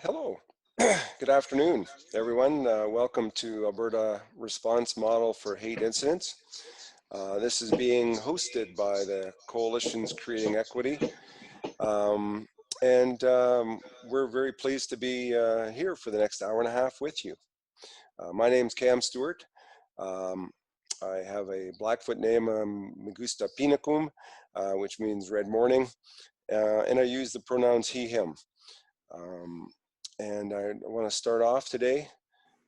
Hello, good afternoon, everyone. Welcome to Alberta Response Model for Hate Incidents. This is being hosted by the Coalitions Creating Equity, um, and we're very pleased to be here for the next hour and a half with you. My name's Cam Stewart. Um, I have a Blackfoot name, Megusta Pinakum, which means red morning, and I use the pronouns he, him. And I want to start off today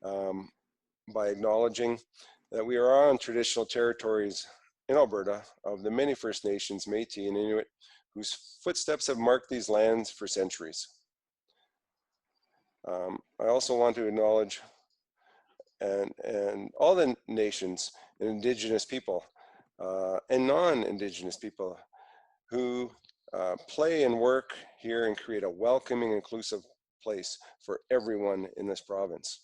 by acknowledging that we are on traditional territories in Alberta of the many First Nations, Métis, and Inuit whose footsteps have marked these lands for centuries. I also want to acknowledge and all the nations and Indigenous people and non-Indigenous people who play and work here and create a welcoming, inclusive place for everyone in this province.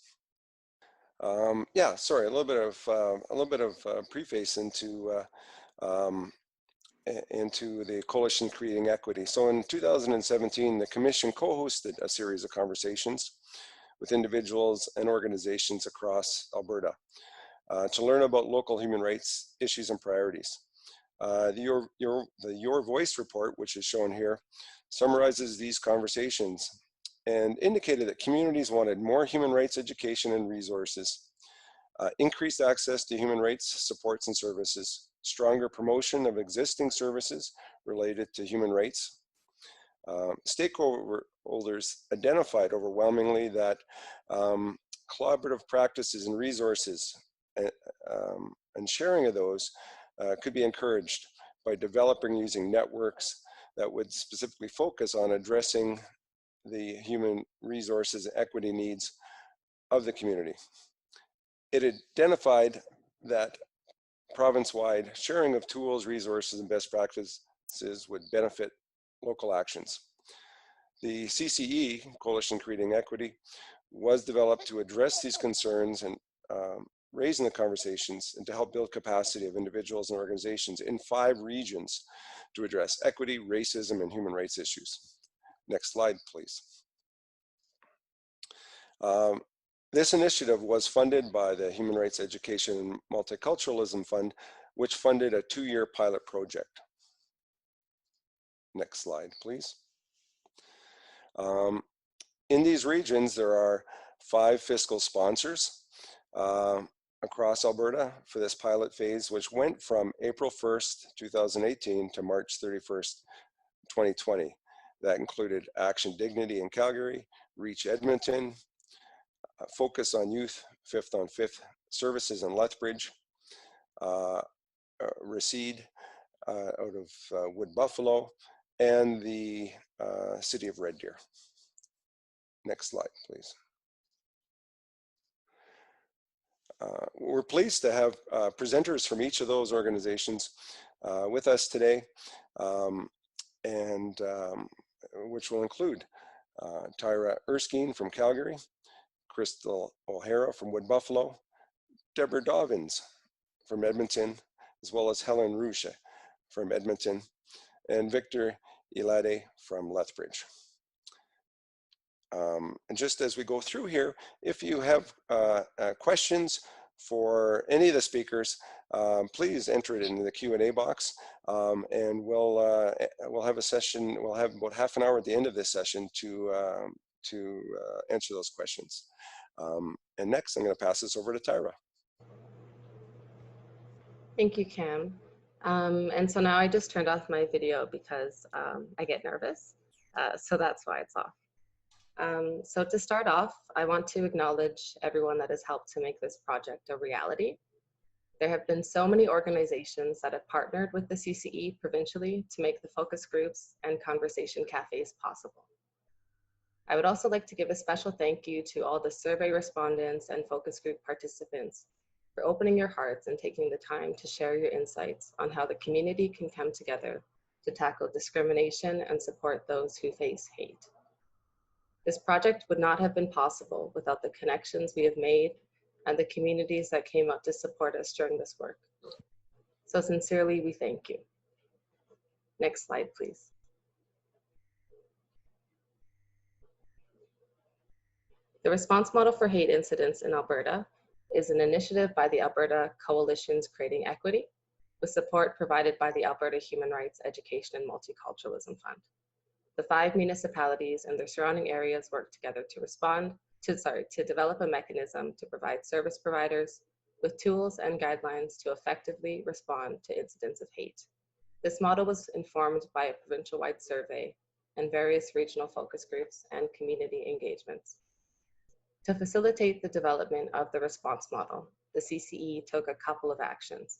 Yeah, sorry, a little bit of preface into the Coalition Creating Equity. So in 2017, the Commission co-hosted a series of conversations with individuals and organizations across Alberta to learn about local human rights issues and priorities. The Your Voice report, which is shown here, summarizes these conversations and indicated that communities wanted more human rights education and resources, increased access to human rights supports and services, stronger promotion of existing services related to human rights. Stakeholders identified overwhelmingly that collaborative practices and resources and sharing of those could be encouraged by developing using networks that would specifically focus on addressing the human resources and equity needs of the community. It identified that province-wide sharing of tools, resources, and best practices would benefit local actions. The CCE, Coalition Creating Equity, was developed to address these concerns and raising the conversations and to help build capacity of individuals and organizations in 5 regions to address equity, racism, and human rights issues. Next slide, please. This initiative was funded by the Human Rights Education and Multiculturalism Fund, which funded a 2-year pilot project. Next slide, please. In these regions, there are 5 fiscal sponsors across Alberta for this pilot phase, which went from April 1st, 2018 to March 31st, 2020. That included Action Dignity in Calgary, Reach Edmonton, Focus on Youth, 5th on 5th Services in Lethbridge, Recede out of Wood Buffalo, and the City of Red Deer. Next slide, please. We're pleased to have presenters from each of those organizations with us today, which will include Tyra Erskine from Calgary, Crystal O'Hara from Wood Buffalo, Deborah Dobbins from Edmonton, as well as Helen Rouche from Edmonton, and Victor Ilade from Lethbridge. And just as we go through here, if you have questions for any of the speakers, please enter it in the Q&A box, and we'll have a session. We'll have about half an hour at the end of this session to answer those questions. And next, I'm going to pass this over to Tyra. Thank you, Cam. And so now I just turned off my video because I get nervous, so that's why it's off. So to start off, I want to acknowledge everyone that has helped to make this project a reality. There have been so many organizations that have partnered with the CCE provincially to make the focus groups and conversation cafes possible. I would also like to give a special thank you to all the survey respondents and focus group participants for opening your hearts and taking the time to share your insights on how the community can come together to tackle discrimination and support those who face hate. This project would not have been possible without the connections we have made and the communities that came out to support us during this work. So sincerely, we thank you. Next slide, please. The response model for hate incidents in Alberta is an initiative by the Alberta Coalitions Creating Equity, with support provided by the Alberta Human Rights Education and Multiculturalism Fund. The 5 municipalities and their surrounding areas work together to develop a mechanism to provide service providers with tools and guidelines to effectively respond to incidents of hate. This model was informed by a provincial-wide survey and various regional focus groups and community engagements. To facilitate the development of the response model, the CCE took a couple of actions.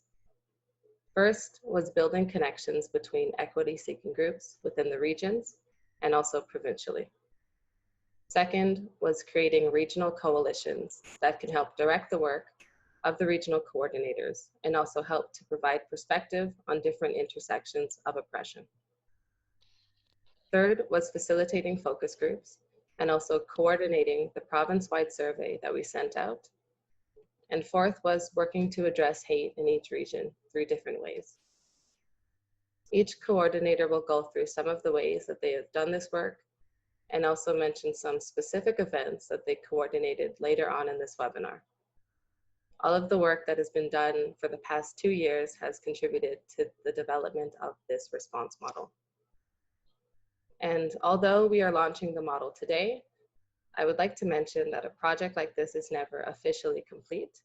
First was building connections between equity-seeking groups within the regions and also provincially. Second was creating regional coalitions that can help direct the work of the regional coordinators and also help to provide perspective on different intersections of oppression. Third was facilitating focus groups and also coordinating the province-wide survey that we sent out. And fourth was working to address hate in each region 3 different ways. Each coordinator will go through some of the ways that they have done this work and also mention some specific events that they coordinated later on in this webinar. All of the work that has been done for the past 2 years has contributed to the development of this response model. And although we are launching the model today, I would like to mention that a project like this is never officially complete.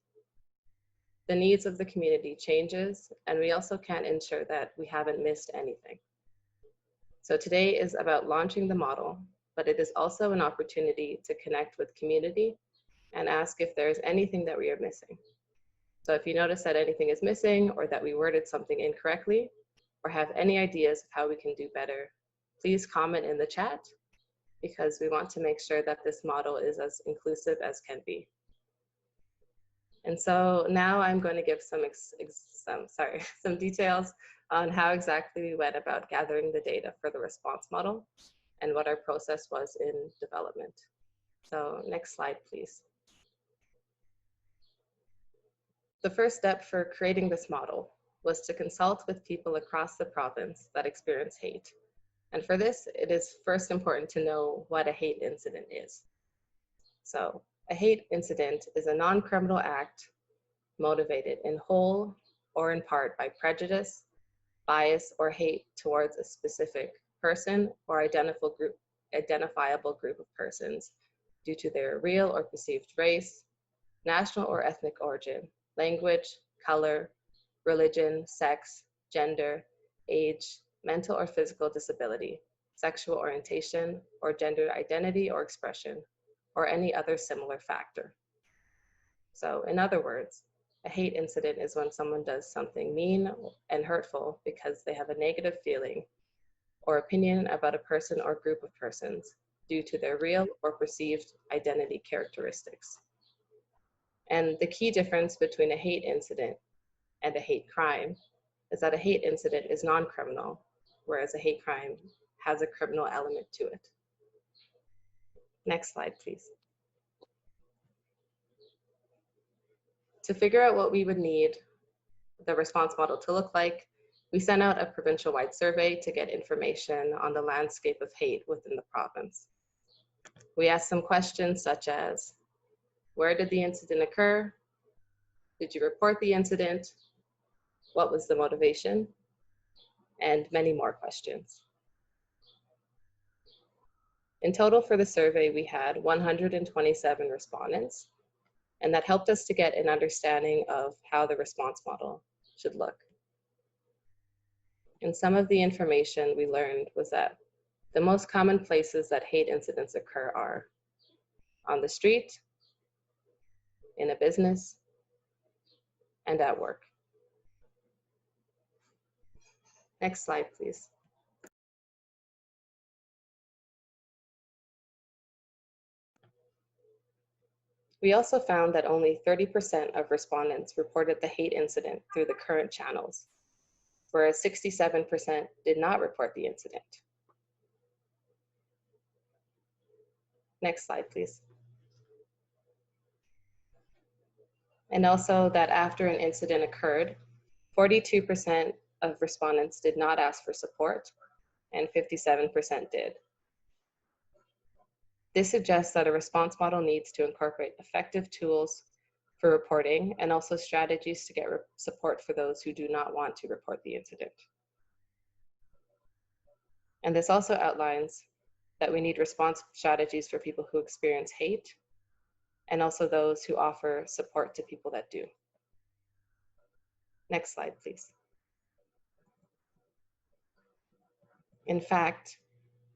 The needs of the community changes, and we also can't ensure that we haven't missed anything. So today is about launching the model, but it is also an opportunity to connect with community and ask if there's anything that we are missing. So if you notice that anything is missing or that we worded something incorrectly or have any ideas of how we can do better, please comment in the chat because we want to make sure that this model is as inclusive as can be. And so now I'm going to give some details on how exactly we went about gathering the data for the response model and what our process was in development. So next slide, please. The first step for creating this model was to consult with people across the province that experience hate. And for this, it is first important to know what a hate incident is. So a hate incident is a non-criminal act motivated in whole or in part by prejudice, bias, or hate towards a specific person or identifiable group of persons due to their real or perceived race, national or ethnic origin, language, color, religion, sex, gender, age, mental or physical disability, sexual orientation, or gender identity or expression, or any other similar factor. So in other words, a hate incident is when someone does something mean and hurtful because they have a negative feeling or opinion about a person or group of persons due to their real or perceived identity characteristics. And the key difference between a hate incident and a hate crime is that a hate incident is non-criminal, whereas a hate crime has a criminal element to it. Next slide, please. To figure out what we would need the response model to look like, we sent out a provincial-wide survey to get information on the landscape of hate within the province. We asked some questions such as, where did the incident occur? Did you report the incident? What was the motivation? And many more questions. In total for the survey, we had 127 respondents, and that helped us to get an understanding of how the response model should look. And some of the information we learned was that the most common places that hate incidents occur are on the street, in a business, and at work. Next slide, please. We also found that only 30% of respondents reported the hate incident through the current channels, whereas 67% did not report the incident. Next slide, please. And also that after an incident occurred, 42% of respondents did not ask for support and 57% did. This suggests that a response model needs to incorporate effective tools for reporting and also strategies to get support for those who do not want to report the incident. And this also outlines that we need response strategies for people who experience hate and also those who offer support to people that do. Next slide, please. In fact,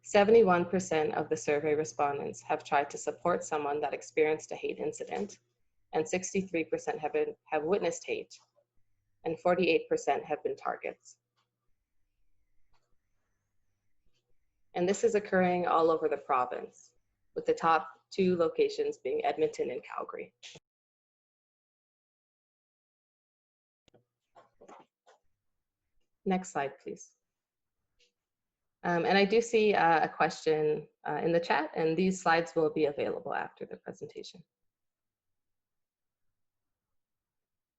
71% of the survey respondents have tried to support someone that experienced a hate incident, and 63% have witnessed hate, and 48% have been targets. And this is occurring all over the province, with the top 2 locations being Edmonton and Calgary. Next slide, please. And I do see a question in the chat, and these slides will be available after the presentation.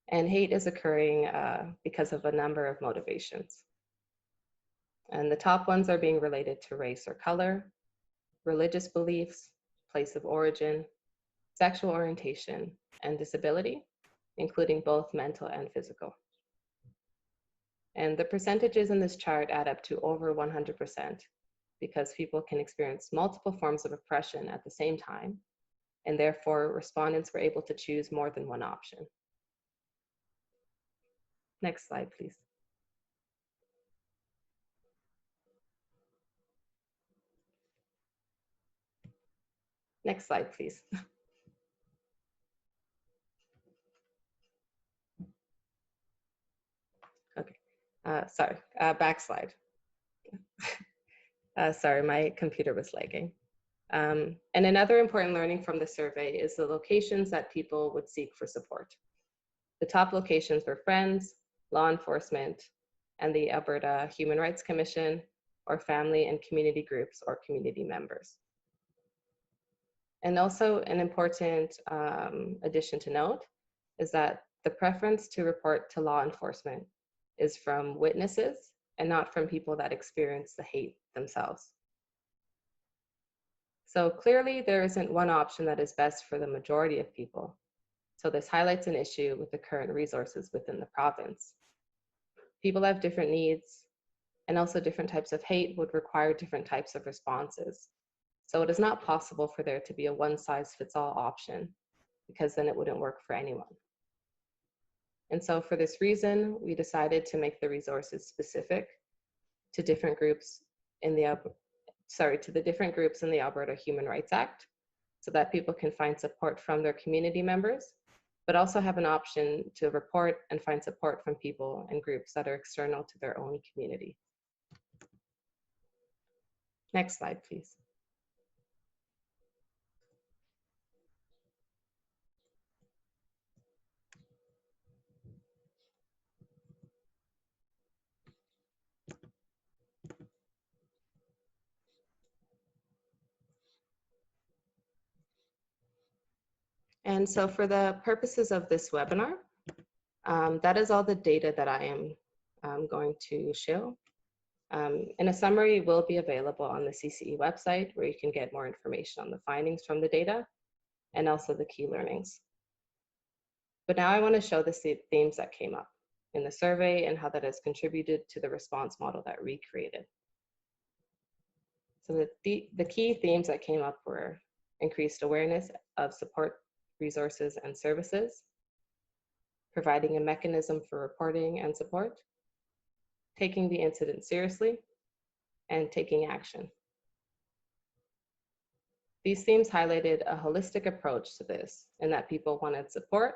And hate is occurring because of a number of motivations. And the top ones are being related to race or color, religious beliefs, place of origin, sexual orientation, and disability, including both mental and physical. And the percentages in this chart add up to over 100% because people can experience multiple forms of oppression at the same time, and therefore respondents were able to choose more than one option. Next slide, please. Next slide, please. Okay, sorry, backslide. Sorry, my computer was lagging. And another important learning from the survey is the locations that people would seek for support. The top locations were friends, law enforcement, and the Alberta Human Rights Commission, or family and community groups or community members. And also an important addition to note is that the preference to report to law enforcement is from witnesses and not from people that experience the hate themselves. So clearly there isn't one option that is best for the majority of people. So this highlights an issue with the current resources within the province. People have different needs, and also different types of hate would require different types of responses. So it is not possible for there to be a one-size-fits-all option, because then it wouldn't work for anyone. And so for this reason, we decided to make the resources specific to different groups in the different groups in the Alberta Human Rights Act, so that people can find support from their community members, but also have an option to report and find support from people and groups that are external to their own community. Next slide, please. And so for the purposes of this webinar, that is all the data that I am going to show. And a summary will be available on the CCE website, where you can get more information on the findings from the data and also the key learnings. But now I want to show the themes that came up in the survey and how that has contributed to the response model that we created. So the key themes that came up were increased awareness of support resources and services, providing a mechanism for reporting and support, taking the incident seriously, and taking action. These themes highlighted a holistic approach to this, in that people wanted support,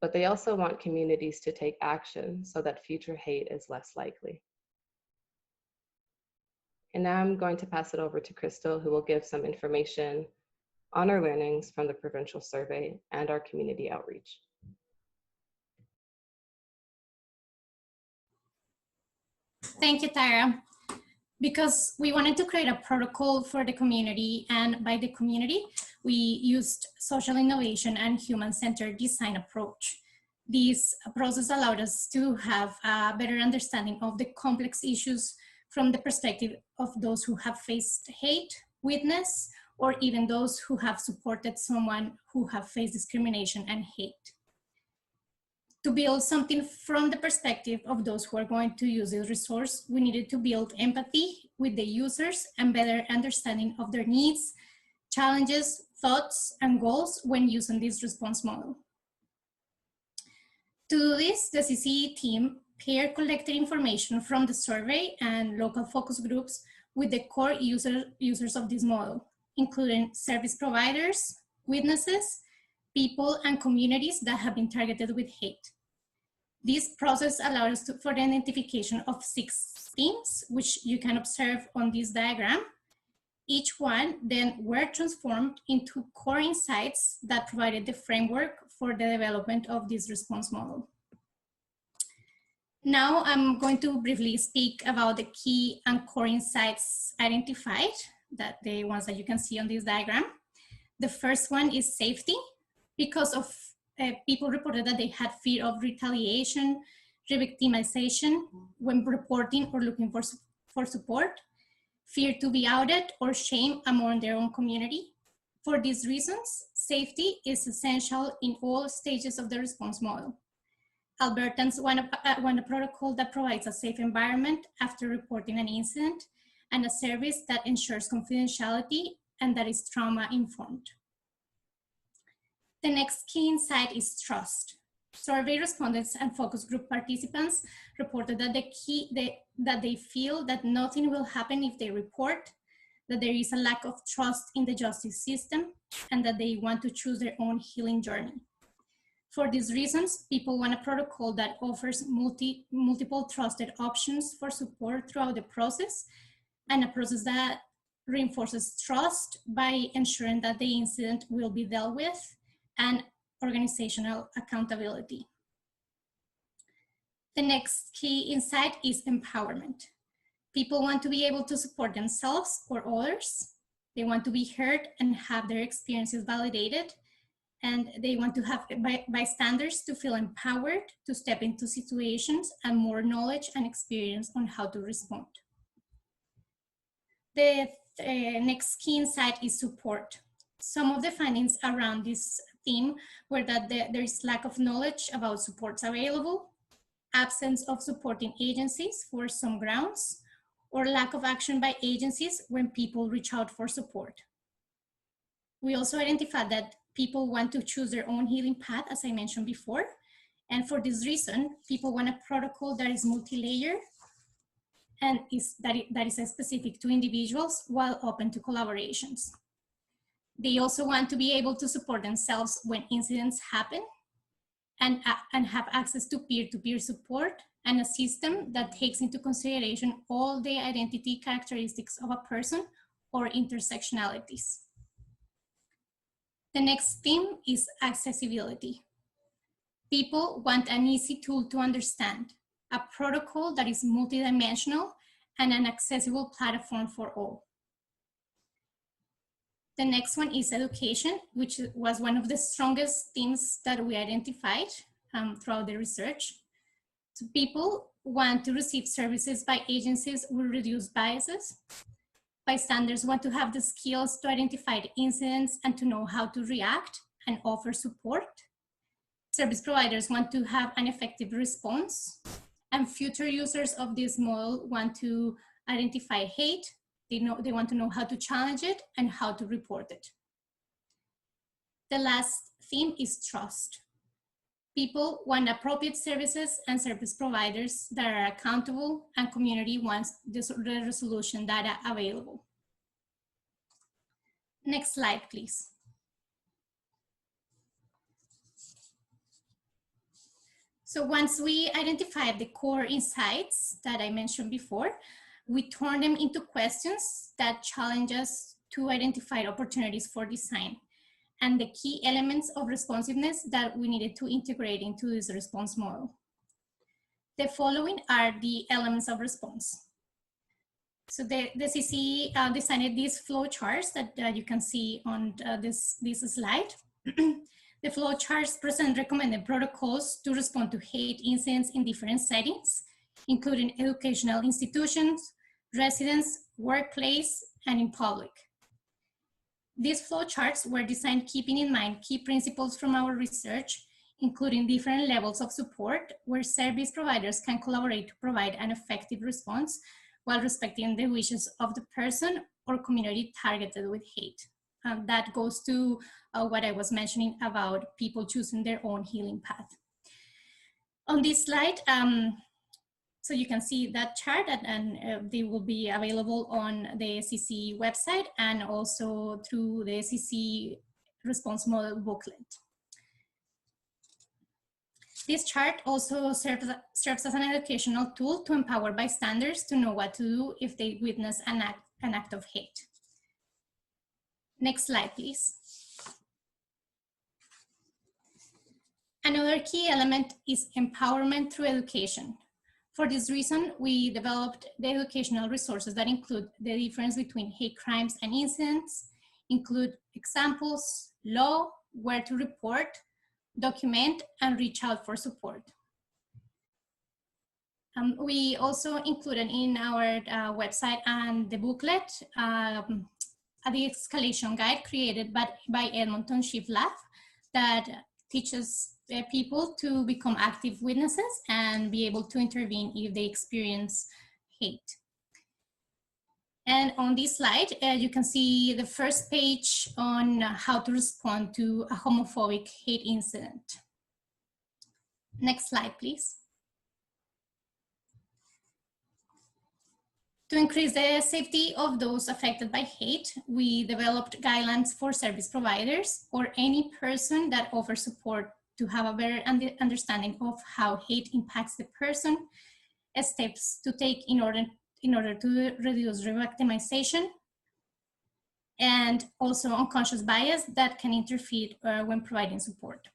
but they also want communities to take action so that future hate is less likely. And now I'm going to pass it over to Crystal, who will give some information on our learnings from the Provincial Survey and our community outreach. Thank you, Tara. Because we wanted to create a protocol for the community, and by the community, we used social innovation and human-centered design approach. This process allowed us to have a better understanding of the complex issues from the perspective of those who have faced hate, witnessed, or even those who have supported someone who have faced discrimination and hate. To build something from the perspective of those who are going to use this resource, we needed to build empathy with the users and better understanding of their needs, challenges, thoughts, and goals when using this response model. To do this, the CCE team peer-collected information from the survey and local focus groups with the core users of this model, including service providers, witnesses, people, and communities that have been targeted with hate. This process allowed us for the identification of 6 themes, which you can observe on this diagram. Each one then were transformed into core insights that provided the framework for the development of this response model. Now I'm going to briefly speak about the key and core insights identified, that the ones that you can see on this diagram. The first one is safety, because of people reported that they had fear of retaliation, re-victimization when reporting or looking for support, fear to be outed, or shame among their own community. For these reasons, safety is essential in all stages of the response model. Albertans want a protocol that provides a safe environment after reporting an incident, and a service that ensures confidentiality and that is trauma-informed. The next key insight is trust. Survey respondents and focus group participants reported that that they feel that nothing will happen if they report, that there is a lack of trust in the justice system, and that they want to choose their own healing journey. For these reasons, people want a protocol that offers multiple trusted options for support throughout the process, and a process that reinforces trust by ensuring that the incident will be dealt with, and organizational accountability. The next key insight is empowerment. People want to be able to support themselves or others. They want to be heard and have their experiences validated. And they want to have bystanders to feel empowered to step into situations and more knowledge and experience on how to respond. The next key insight is support. Some of the findings around this theme were that there is lack of knowledge about supports available, absence of supporting agencies for some grounds, or lack of action by agencies when people reach out for support. We also identified that people want to choose their own healing path, as I mentioned before, and for this reason, people want a protocol that is multi-layered and that is specific to individuals while open to collaborations. They also want to be able to support themselves when incidents happen and have access to peer-to-peer support and a system that takes into consideration all the identity characteristics of a person or intersectionalities. The next theme is accessibility. People want an easy tool to understand, a protocol that is multidimensional and an accessible platform for all. The next one is education, which was one of the strongest themes that we identified throughout the research. So people want to receive services by agencies with reduced biases. Bystanders want to have the skills to identify the incidents and to know how to react and offer support. Service providers want to have an effective response. And future users of this model want to identify hate. They want to know how to challenge it and how to report it. The last theme is trust. People want appropriate services and service providers that are accountable, and community wants the resolution data available. Next slide, please. So once we identified the core insights that I mentioned before, we turn them into questions that challenge us to identify opportunities for design and the key elements of responsiveness that we needed to integrate into this response model. The following are the elements of response. So the CCE designed these flow charts that you can see on this slide. The flow charts present recommended protocols to respond to hate incidents in different settings, including educational institutions, residence, workplace, and in public. These flowcharts were designed keeping in mind key principles from our research, including different levels of support where service providers can collaborate to provide an effective response while respecting the wishes of the person or community targeted with hate. That goes to what I was mentioning about people choosing their own healing path. On this slide, so you can see that chart, and they will be available on the CC website and also through the CC response model booklet. This chart also serves as an educational tool to empower bystanders to know what to do if they witness an act of hate. Next slide, please. Another key element is empowerment through education. For this reason, we developed the educational resources that include the difference between hate crimes and incidents, include examples, law, where to report, document, and reach out for support. We also included in our website and the booklet a de-escalation guide created by Edmonton Shift Lab that teaches people to become active witnesses and be able to intervene if they experience hate. And on this slide, you can see the first page on how to respond to a homophobic hate incident. Next slide, please. To increase the safety of those affected by hate, we developed guidelines for service providers or any person that offers support to have a better understanding of how hate impacts the person, steps to take in order to reduce re-victimization, and also unconscious bias that can interfere when providing support.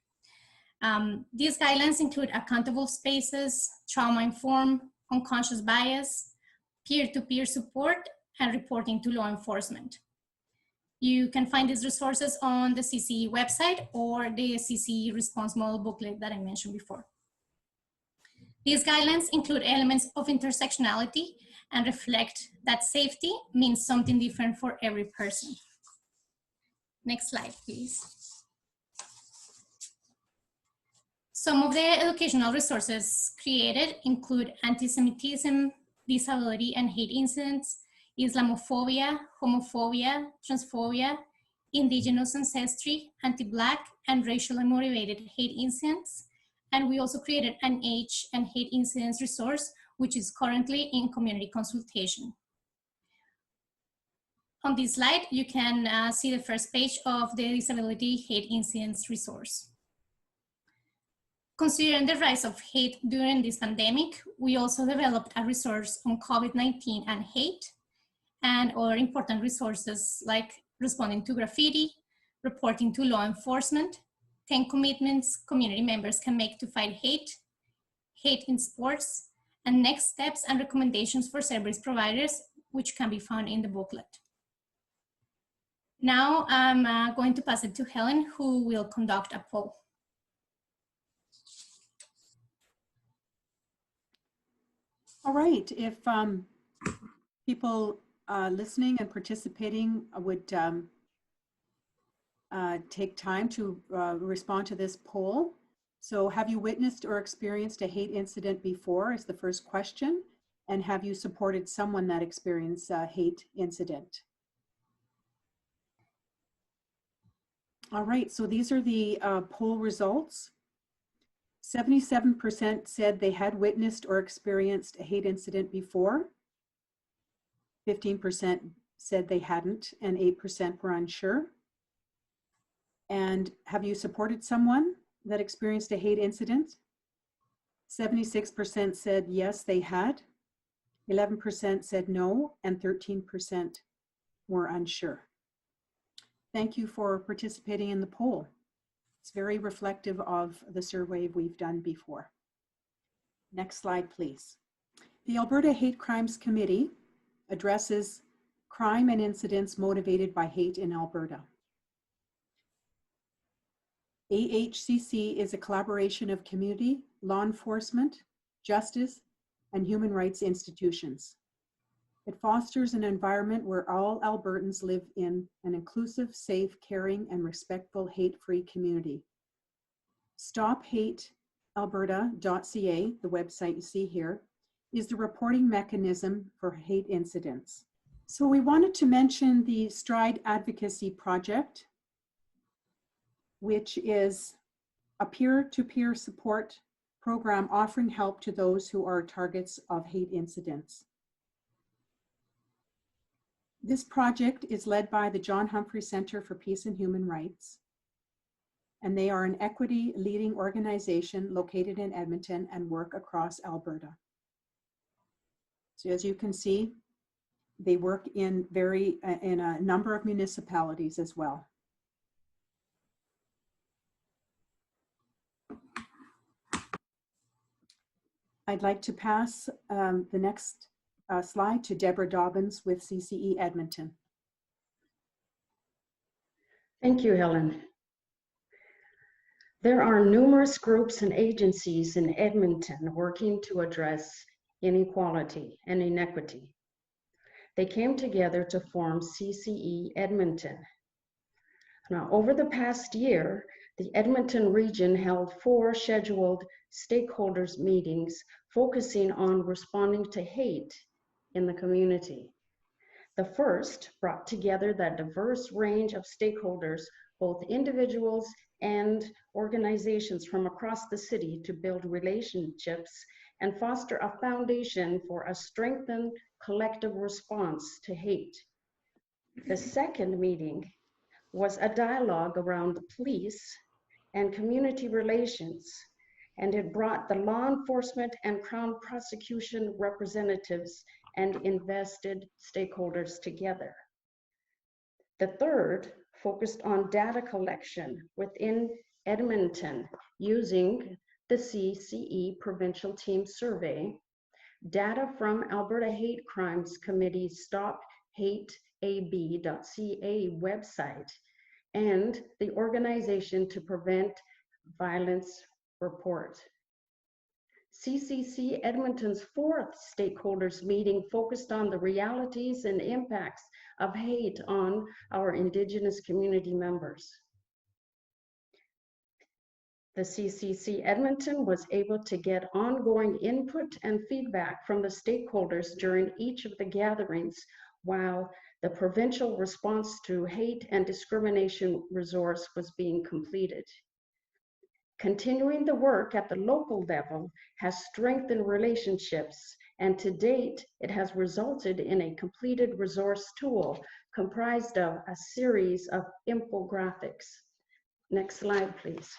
These guidelines include accountable spaces, trauma-informed, unconscious bias, peer-to-peer support, and reporting to law enforcement. You can find these resources on the CC website or the CC response model booklet that I mentioned before. These guidelines include elements of intersectionality and reflect that safety means something different for every person. Next slide, please. Some of the educational resources created include anti-Semitism, disability and hate incidents, Islamophobia, homophobia, transphobia, indigenous ancestry, anti-Black, and racially motivated hate incidents. And we also created an age and hate incidents resource, which is currently in community consultation. On this slide, you can see the first page of the disability hate incidents resource. Considering the rise of hate during this pandemic, we also developed a resource on COVID-19 and hate, and other important resources like responding to graffiti, reporting to law enforcement, 10 commitments community members can make to fight hate, hate in sports, and next steps and recommendations for service providers, which can be found in the booklet. Now I'm going to pass it to Helen, who will conduct a poll. All right, if people listening and participating would take time to respond to this poll. So have you witnessed or experienced a hate incident before is the first question. And have you supported someone that experienced a hate incident? All right, so these are the poll results. 77% said they had witnessed or experienced a hate incident before. 15% said they hadn't, and 8% were unsure. And have you supported someone that experienced a hate incident? 76% said yes, they had. 11% said no, and 13% were unsure. Thank you for participating in the poll. It's very reflective of the survey we've done before. Next slide, please. The Alberta Hate Crimes Committee addresses crime and incidents motivated by hate in Alberta. AHCC is a collaboration of community, law enforcement, justice, and human rights institutions. It fosters an environment where all Albertans live in an inclusive, safe, caring, and respectful hate-free community. StopHateAlberta.ca, the website you see here, is the reporting mechanism for hate incidents. So we wanted to mention the Stride Advocacy Project, which is a peer-to-peer support program offering help to those who are targets of hate incidents. This project is led by the John Humphrey Center for Peace and Human Rights, and they are an equity leading organization located in Edmonton and work across Alberta. So as you can see, they work in a number of municipalities as well. I'd like to pass the next slide to Deborah Dobbins with CCE Edmonton. Thank you, Helen. There are numerous groups and agencies in Edmonton working to address inequality and inequity. They came together to form CCE Edmonton. Now, over the past year, the Edmonton region held 4 scheduled stakeholders meetings focusing on responding to hate in the community. The first brought together that diverse range of stakeholders, both individuals and organizations from across the city, to build relationships and foster a foundation for a strengthened collective response to hate. The second meeting was a dialogue around the police and community relations, and it brought the law enforcement and Crown prosecution representatives and invested stakeholders together. The third focused on data collection within Edmonton using the CCE Provincial Team Survey, data from Alberta Hate Crimes Committee StopHateAB.ca website, and the Organization to Prevent Violence report. CCC Edmonton's 4th stakeholders meeting focused on the realities and impacts of hate on our Indigenous community members. The CCC Edmonton was able to get ongoing input and feedback from the stakeholders during each of the gatherings, while the provincial response to hate and discrimination resource was being completed. Continuing the work at the local level has strengthened relationships, and to date, it has resulted in a completed resource tool comprised of a series of infographics. Next slide, please.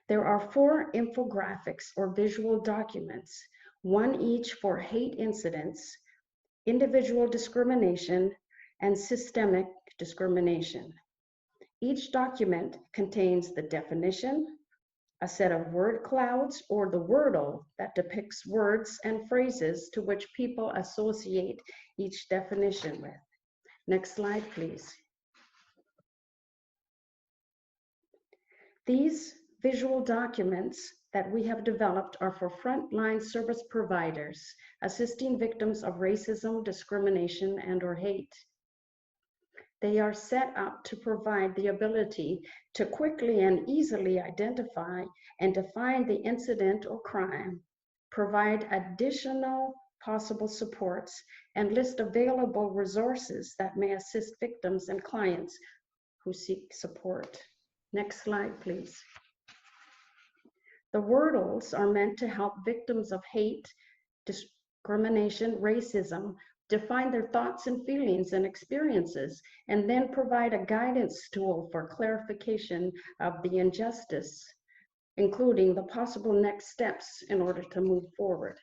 There are 4 infographics or visual documents, one each for hate incidents, individual discrimination, and systemic discrimination. Each document contains the definition, a set of word clouds or the wordle that depicts words and phrases to which people associate each definition with. Next slide, please. These visual documents that we have developed are for frontline service providers assisting victims of racism, discrimination, and/or hate. They are set up to provide the ability to quickly and easily identify and define the incident or crime, provide additional possible supports, and list available resources that may assist victims and clients who seek support. Next slide, please. The wordles are meant to help victims of hate, discrimination, racism, define their thoughts and feelings and experiences, and then provide a guidance tool for clarification of the injustice, including the possible next steps in order to move forward.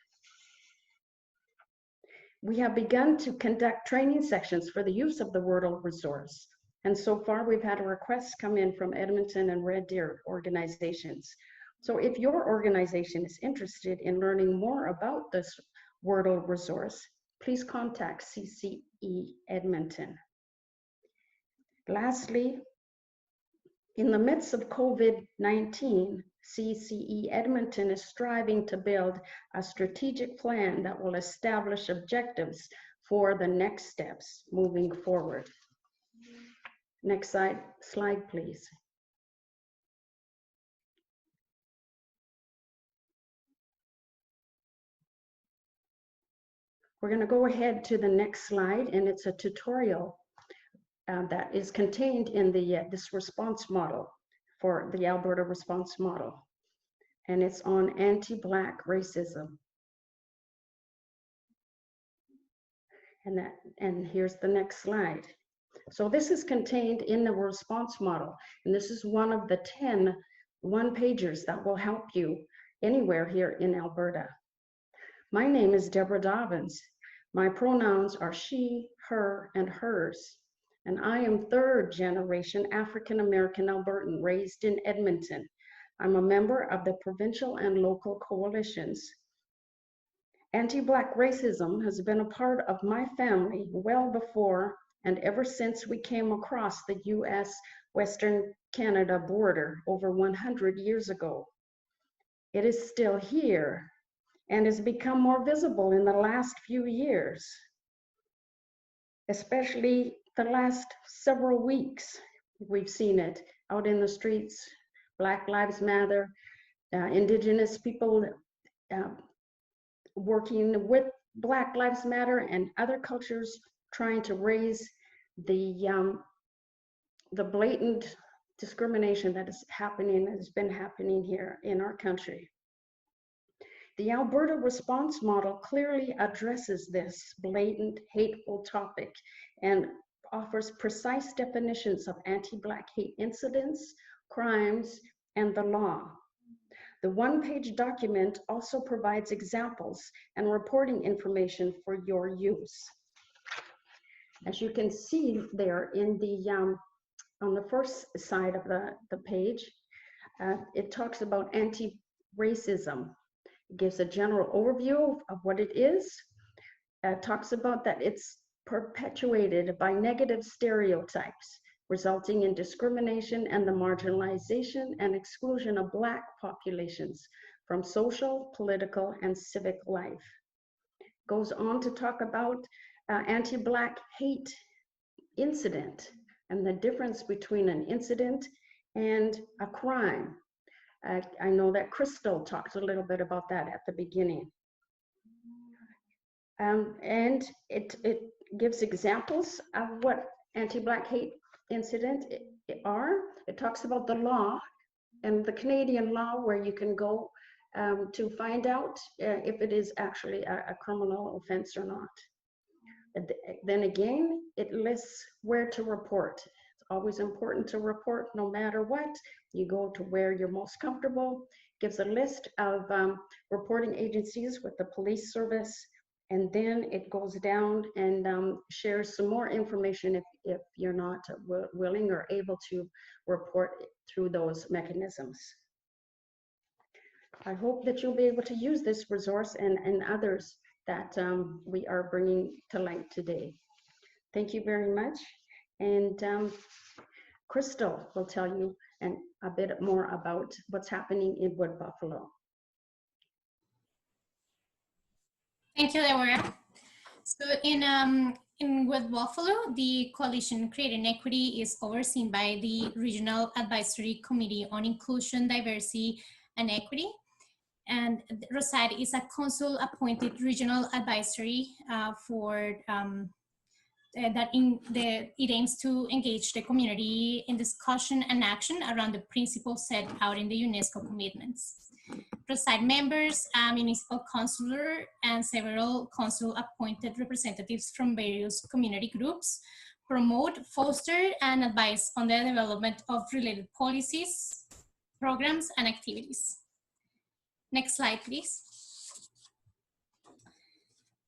We have begun to conduct training sections for the use of the Wordle resource, and so far we've had a request come in from Edmonton and Red Deer organizations. So if your organization is interested in learning more about this Wordle resource, please contact CCE Edmonton. Lastly, in the midst of COVID-19, CCE Edmonton is striving to build a strategic plan that will establish objectives for the next steps moving forward. Next slide, please. We're going to go ahead to the next slide, and it's a tutorial that is contained in the this response model for the Alberta response model, and it's on anti-Black racism. And here's the next slide. So this is contained in the response model, and this is one of the 10 one-pagers that will help you anywhere here in Alberta. My name is Deborah Dobbins. My pronouns are she, her, and hers, and I am third-generation African-American Albertan raised in Edmonton. I'm a member of the provincial and local coalitions. Anti-Black racism has been a part of my family well before and ever since we came across the US Western Canada border over 100 years ago. It is still here and has become more visible in the last few years, especially the last several weeks. We've seen it out in the streets. Black Lives Matter, Indigenous people working with Black Lives Matter and other cultures trying to raise the blatant discrimination that is happening, has been happening here in our country. The Alberta response model clearly addresses this blatant, hateful topic and offers precise definitions of anti-Black hate incidents, crimes, and the law. The one-page document also provides examples and reporting information for your use. As you can see there in the on the first side of the page, it talks about anti-racism. It gives a general overview of what it is. Talks about that it's perpetuated by negative stereotypes, resulting in discrimination and the marginalization and exclusion of Black populations from social, political, and civic life. Goes on to talk about anti-Black hate incident and the difference between an incident and a crime. I know that Crystal talked a little bit about that at the beginning. And it gives examples of what anti-Black hate incident are. It talks about the law and the Canadian law where you can go to find out if it is actually a criminal offense or not. Then again, it lists where to report. It's always important to report no matter what. You go to where you're most comfortable. Gives a list of reporting agencies with the police service, and then it goes down and shares some more information if you're not willing or able to report through those mechanisms. I hope that you'll be able to use this resource and others that we are bringing to light today. Thank you very much. And Crystal will tell you a bit more about what's happening in Wood Buffalo. Thank you, Deborah. So in Wood Buffalo, the Coalition Creating Equity is overseen by the Regional Advisory Committee on Inclusion, Diversity, and Equity. And ROSAD is a council-appointed regional advisory for it aims to engage the community in discussion and action around the principles set out in the UNESCO commitments. ROSAD members, municipal councillor, and several council-appointed representatives from various community groups promote, foster, and advise on the development of related policies, programs, and activities. Next slide, please.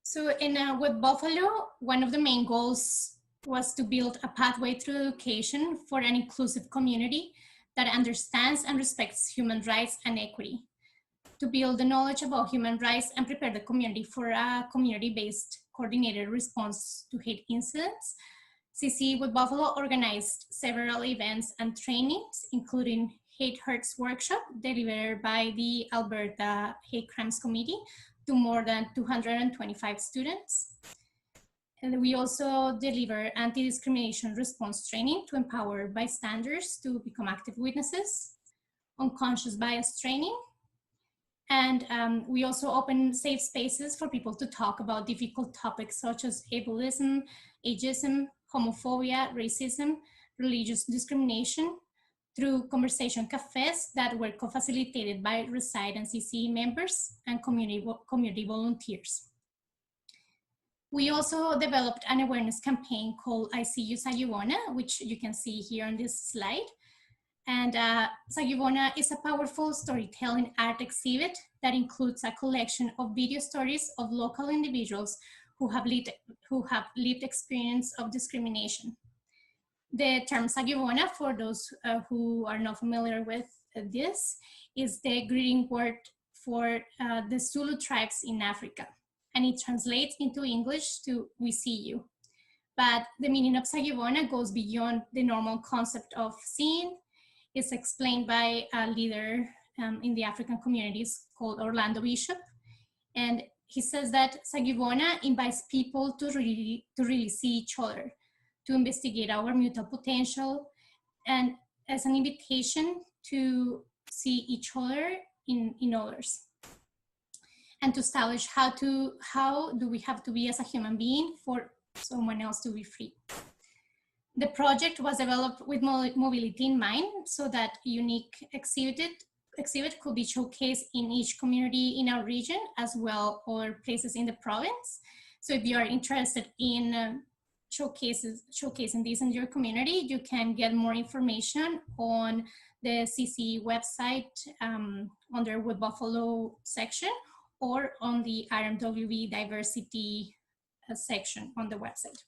So in Wood Buffalo, one of the main goals was to build a pathway through education for an inclusive community that understands and respects human rights and equity, to build the knowledge about human rights and prepare the community for a community-based coordinated response to hate incidents. CC Wood Buffalo organized several events and trainings, including Hate Hurts workshop delivered by the Alberta Hate Crimes Committee to more than 225 students. And we also deliver anti-discrimination response training to empower bystanders to become active witnesses, unconscious bias training, and we also open safe spaces for people to talk about difficult topics such as ableism, ageism, homophobia, racism, religious discrimination through conversation cafes that were co-facilitated by Reside and CCE members and community volunteers. We also developed an awareness campaign called I See You Sayubona, which you can see here on this slide. And Sayubona is a powerful storytelling art exhibit that includes a collection of video stories of local individuals who have lived experience of discrimination. The term Sayubona, for those who are not familiar with this, is the greeting word for the Zulu tribes in Africa. And it translates into English to "we see you." But the meaning of Sayubona goes beyond the normal concept of seeing. It's explained by a leader in the African communities called Orlando Bishop. And he says that Sayubona invites people to really see each other, to investigate our mutual potential, and as an invitation to see each other in others. And to establish how do we have to be as a human being for someone else to be free. The project was developed with mobility in mind so that unique exhibit could be showcased in each community in our region as well or places in the province. So if you are interested in showcasing this in your community, you can get more information on the CCE website under Wood Buffalo section or on the RMWB diversity section on the website.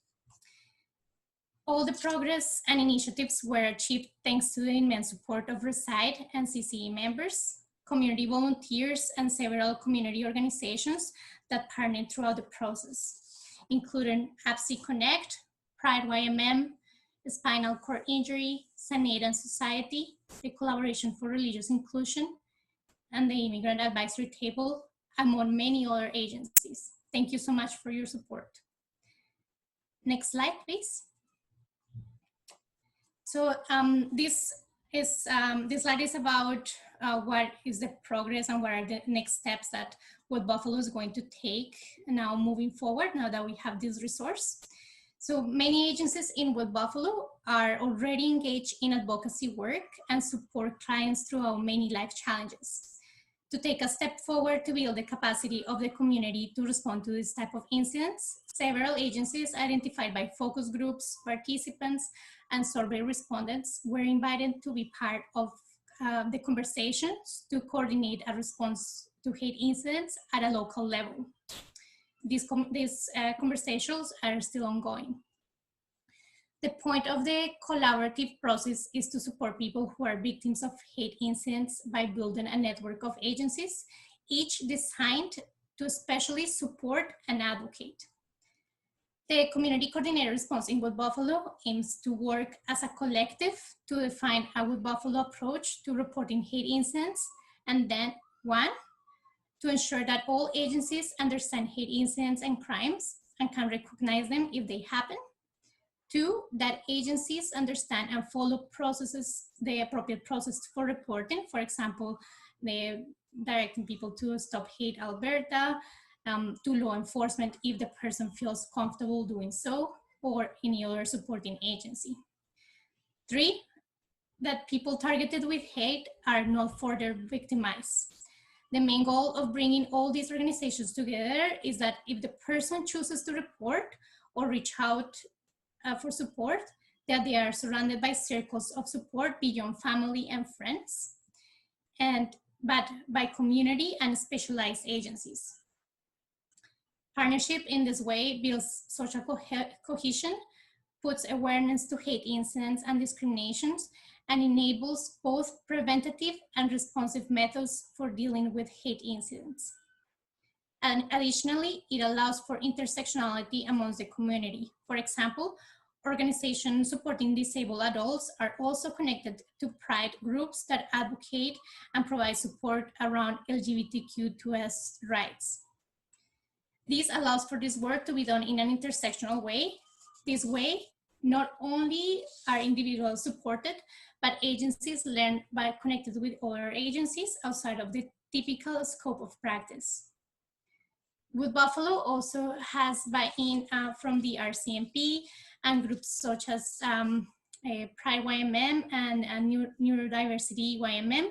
All the progress and initiatives were achieved thanks to the immense support of Reside and CCE members, community volunteers, and several community organizations that partnered throughout the process, including APSI Connect, Pride YMM, Spinal Cord Injury, Sanate and Society, the Collaboration for Religious Inclusion, and the Immigrant Advisory Table, among many other agencies. Thank you so much for your support. Next slide, please. So this slide is about what is the progress and what are the next steps that Wood Buffalo is going to take now moving forward, now that we have this resource. So many agencies in Wood Buffalo are already engaged in advocacy work and support clients throughout many life challenges. To take a step forward to build the capacity of the community to respond to this type of incidents, several agencies identified by focus groups, participants, and survey respondents were invited to be part of the conversations to coordinate a response to hate incidents at a local level. These conversations are still ongoing. The point of the collaborative process is to support people who are victims of hate incidents by building a network of agencies, each designed to especially support and advocate. The Community Coordinated Response in Wood Buffalo aims to work as a collective to define a Wood Buffalo approach to reporting hate incidents, and then, one, to ensure that all agencies understand hate incidents and crimes and can recognize them if they happen. Two, that agencies understand and follow processes, the appropriate process for reporting. For example, directing people to Stop Hate Alberta, to law enforcement if the person feels comfortable doing so, or any other supporting agency. Three, that people targeted with hate are not further victimized. The main goal of bringing all these organizations together is that if the person chooses to report or reach out for support, that they are surrounded by circles of support beyond family and friends, but by community and specialized agencies. Partnership in this way builds social cohesion, puts awareness to hate incidents and discriminations, and enables both preventative and responsive methods for dealing with hate incidents. And additionally, it allows for intersectionality amongst the community. For example, organizations supporting disabled adults are also connected to pride groups that advocate and provide support around LGBTQ2S rights. This allows for this work to be done in an intersectional way. This way, not only are individuals supported, but agencies learn by connected with other agencies outside of the typical scope of practice. Wood Buffalo also has buy-in from the RCMP and groups such as Pride YMM and Neurodiversity YMM,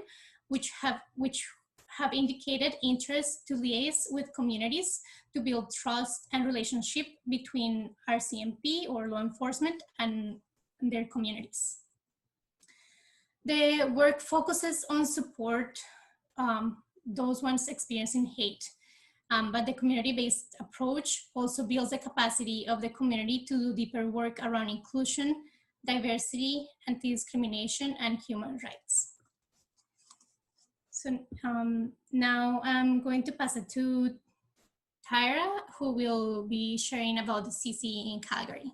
which have indicated interest to liaise with communities to build trust and relationship between RCMP or law enforcement and their communities. The work focuses on support those ones experiencing hate. But the community-based approach also builds the capacity of the community to do deeper work around inclusion, diversity, anti-discrimination, and human rights. So now I'm going to pass it to Tyra, who will be sharing about the CCE in Calgary.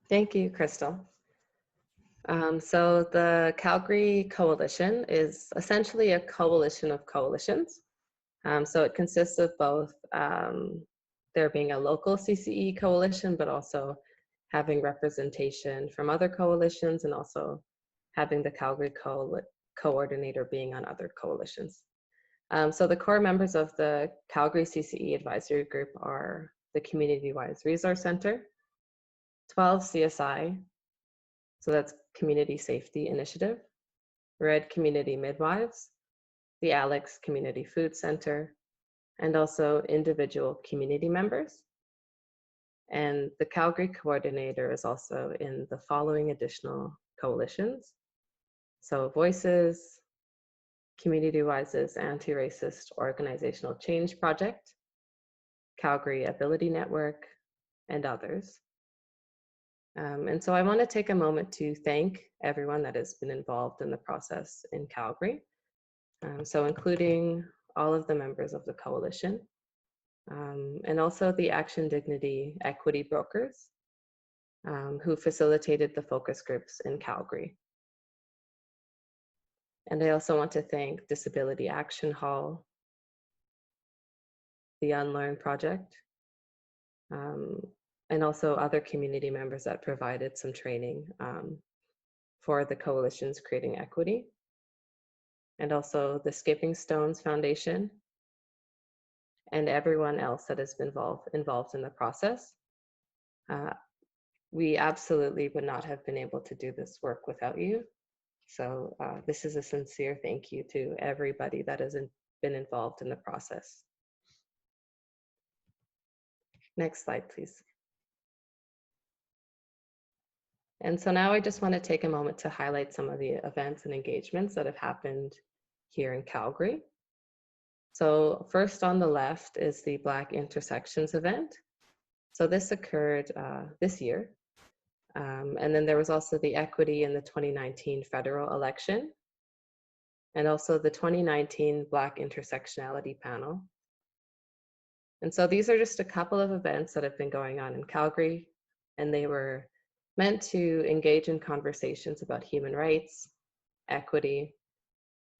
Thank you, Crystal. So the Calgary Coalition is essentially a coalition of coalitions. So it consists of both there being a local CCE coalition, but also having representation from other coalitions and also having the Calgary coordinator being on other coalitions. So the core members of the Calgary CCE Advisory Group are the Community Wise Resource Center, 12 CSI, so that's Community Safety Initiative, Red Community Midwives, the Alex Community Food Center, and also individual community members. And the Calgary coordinator is also in the following additional coalitions. So Voices, Community Wise's Anti-Racist Organizational Change Project, Calgary Ability Network, and others. And so I want to take a moment to thank everyone that has been involved in the process in Calgary. So including all of the members of the coalition, and also the Action Dignity Equity brokers who facilitated the focus groups in Calgary. And I also want to thank Disability Action Hall, the Unlearn Project, and also other community members that provided some training for the coalition's Creating Equity, and also the Skipping Stones Foundation, and everyone else that has been involved in the process. We absolutely would not have been able to do this work without you. So this is a sincere thank you to everybody that has been involved in the process. Next slide, please. And so now I just want to take a moment to highlight some of the events and engagements that have happened here in Calgary. So first on the left is the Black Intersections event. So this occurred this year. And then there was also the Equity in the 2019 federal election, and also the 2019 Black Intersectionality panel. And so these are just a couple of events that have been going on in Calgary, and they were meant to engage in conversations about human rights, equity,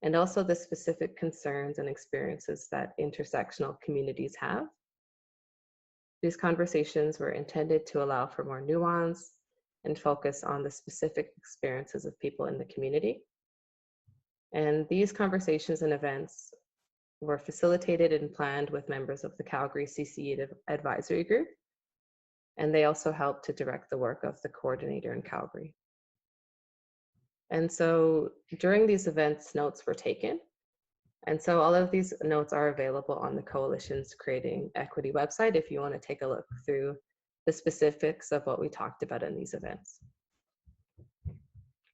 and also the specific concerns and experiences that intersectional communities have. These conversations were intended to allow for more nuance and focus on the specific experiences of people in the community. And these conversations and events were facilitated and planned with members of the Calgary CCE Advisory Group, and they also helped to direct the work of the coordinator in Calgary. And so during these events, notes were taken. And so all of these notes are available on the Coalition's Creating Equity website if you want to take a look through the specifics of what we talked about in these events.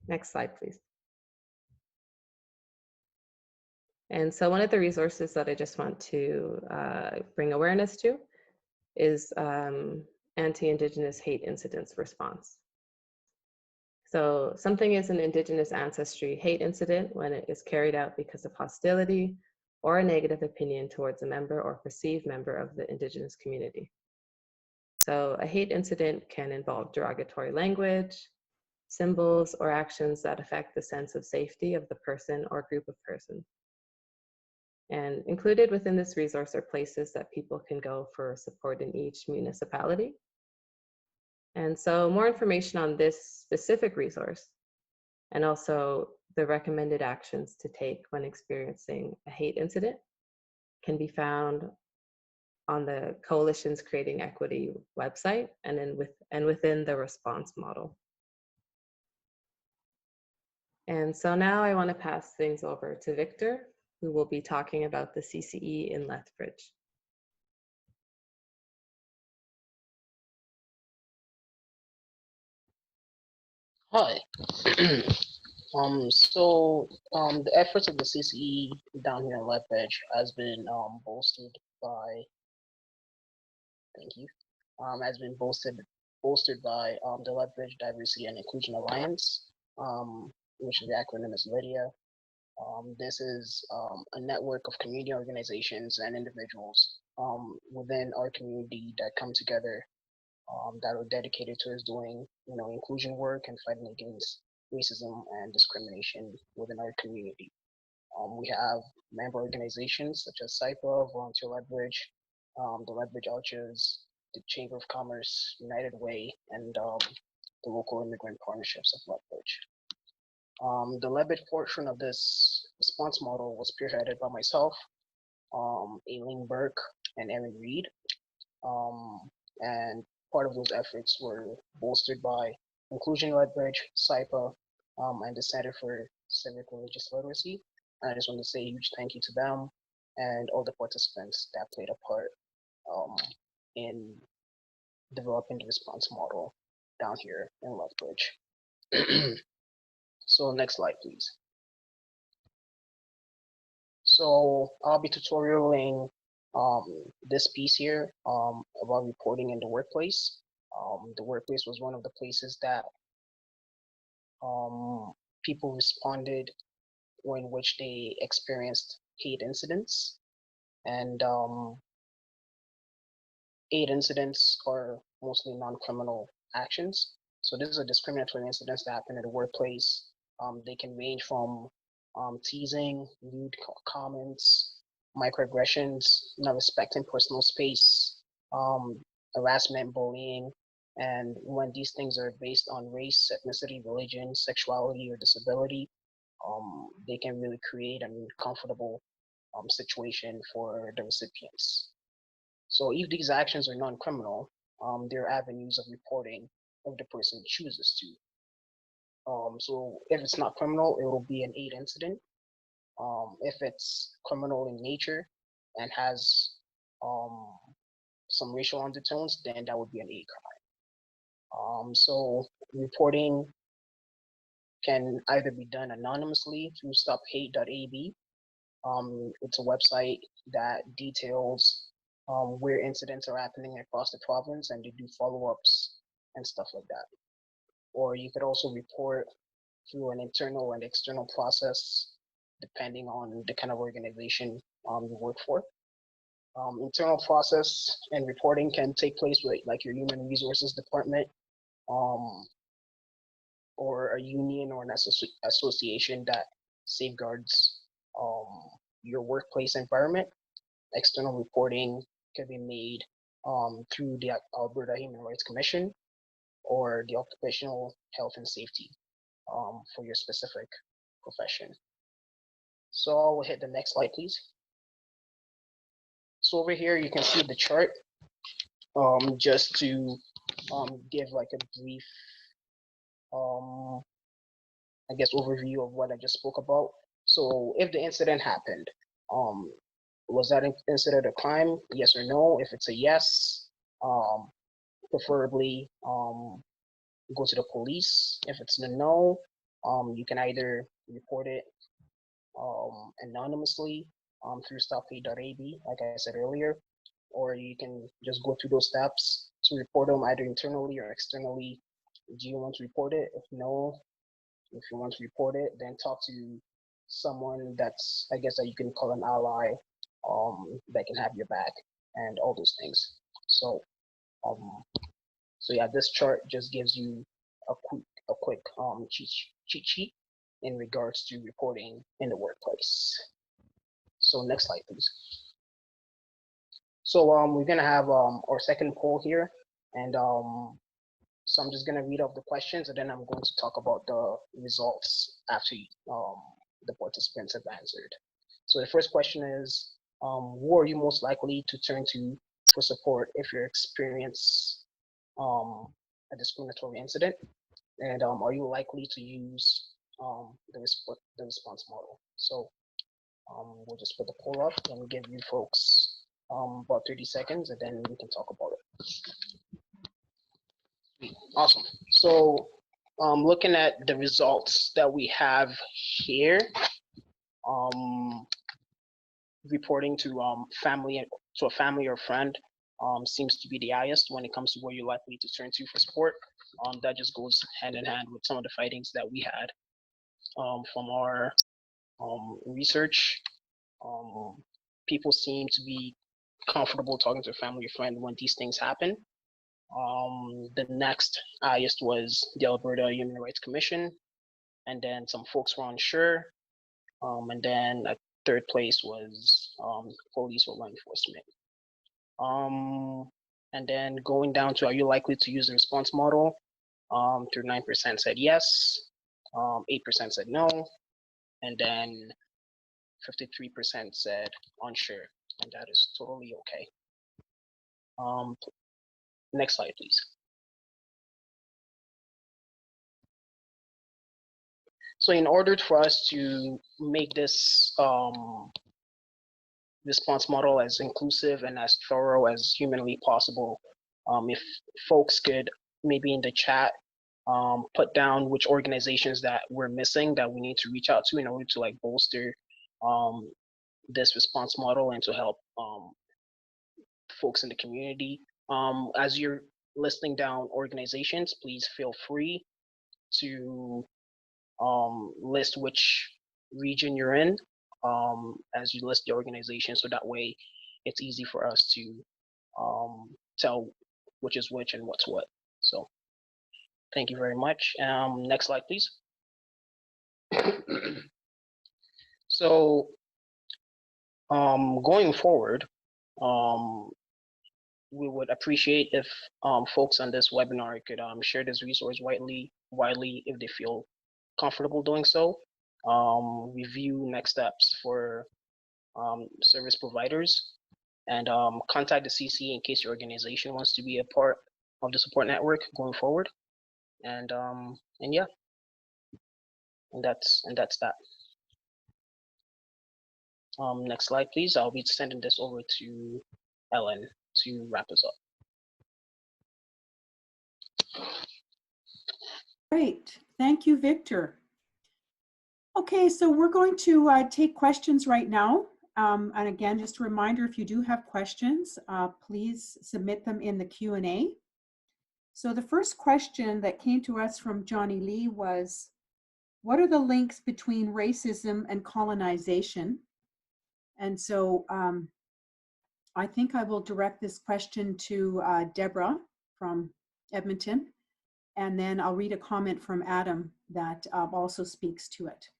Next slide, please. And so one of the resources that I just want to bring awareness to is Anti-Indigenous Hate Incidents Response. So something is an Indigenous ancestry hate incident when it is carried out because of hostility or a negative opinion towards a member or perceived member of the Indigenous community. So a hate incident can involve derogatory language, symbols, or actions that affect the sense of safety of the person or group of persons. And included within this resource are places that people can go for support in each municipality. And so more information on this specific resource and also the recommended actions to take when experiencing a hate incident can be found on the Coalition's Creating Equity website and within the Respons model. And so now I want to pass things over to Victor, who will be talking about the CCE in Lethbridge. Hi. The efforts of the CCE down here in Lethbridge has been bolstered by, thank you, has been bolstered by the Lethbridge Diversity and Inclusion Alliance, which the acronym is LYDIA. This is a network of community organizations and individuals within our community that come together that are dedicated towards doing, inclusion work and fighting against racism and discrimination within our community. We have member organizations such as CIPA, Volunteer Lethbridge, the Lethbridge Archers, the Chamber of Commerce, United Way, and the local immigrant partnerships of Lethbridge. The Lethbridge portion of this response model was spearheaded by myself, Aileen Burke, and Erin Reed. And part of those efforts were bolstered by Inclusion Lethbridge, CIPA, and the Center for Civic Religious Literacy. And I just want to say a huge thank you to them and all the participants that played a part in developing the response model down here in Lethbridge. So next slide, please. So I'll be tutorialing this piece here about reporting in the workplace. The workplace was one of the places that people responded in which they experienced hate incidents. And hate incidents are mostly non-criminal actions. So these are discriminatory incidents that happen in the workplace. They can range from teasing, rude comments, microaggressions, not respecting personal space, harassment, bullying. And when these things are based on race, ethnicity, religion, sexuality, or disability, they can really create an uncomfortable situation for the recipients. So if these actions are non-criminal, there are avenues of reporting if the person chooses to. So if it's not criminal, it will be an hate incident. If it's criminal in nature and has some racial undertones, then that would be an hate crime. So reporting can either be done anonymously through stophate.ab. It's a website that details where incidents are happening across the province, and they do follow-ups and stuff like that. Or you could also report through an internal and external process, depending on the kind of organization you work for. Internal process and reporting can take place with like your human resources department, or a union or an association that safeguards your workplace environment. External reporting can be made through the Alberta Human Rights Commission or the Occupational Health and Safety for your specific profession. So I'll hit the next slide, please. So over here, you can see the chart just to give like a brief, I guess, overview of what I just spoke about. So if the incident happened, was that incident a crime? Yes or no? If it's a yes, preferably go to the police. If it's a no, you can either report it anonymously through stophate.ab, like I said earlier, or you can just go through those steps to report them either internally or externally. Do you want to report it? If no, if you want to report it, then talk to someone that's, I guess, that you can call an ally, that can have your back and all those things. So So yeah, this chart just gives you a quick cheat sheet in regards to reporting in the workplace. So next slide, please. So we're gonna have our second poll here, and so I'm just gonna read off the questions, and then I'm going to talk about the results after the participants have answered. So the first question is, who are you most likely to turn to for support if you experience a discriminatory incident? And are you likely to use the response model? So we'll just put the poll up and give you folks about 30 seconds, and then we can talk about it. Awesome. So looking at the results that we have here, reporting to a family or friend seems to be the highest when it comes to where you're likely to turn to for support. That just goes hand in hand with some of the findings that we had from our research. People seem to be comfortable talking to a family or friend when these things happen. The next highest was the Alberta Human Rights Commission, and then some folks were unsure, and then at third place was police or law enforcement. And then going down to, are you likely to use the response model? 39% said yes, 8% said no, and then 53% said unsure, and that is totally okay. Next slide, please. So in order for us to make this response model as inclusive and as thorough as humanly possible, if folks could maybe in the chat put down which organizations that we're missing that we need to reach out to in order to like bolster this response model and to help folks in the community. As you're listing down organizations, please feel free to list which region you're in as you list the organization, so that way it's easy for us to tell which is which and what's what. So thank you very much. Next slide, please. So going forward, we would appreciate if folks on this webinar could share this resource widely if they feel comfortable doing so. Review next steps for service providers, and contact the CC in case your organization wants to be a part of the support network going forward. And yeah, and that's that. Next slide, please. I'll be sending this over to Ellen to wrap us up. Great. Thank you, Victor. Okay, so we're going to take questions right now. And again, just a reminder, if you do have questions, please submit them in the Q&A. So the first question that came to us from Johnny Lee was, what are the links between racism and colonization? And so I think I will direct this question to Deborah from Edmonton, and then I'll read a comment from Adam that also speaks to it.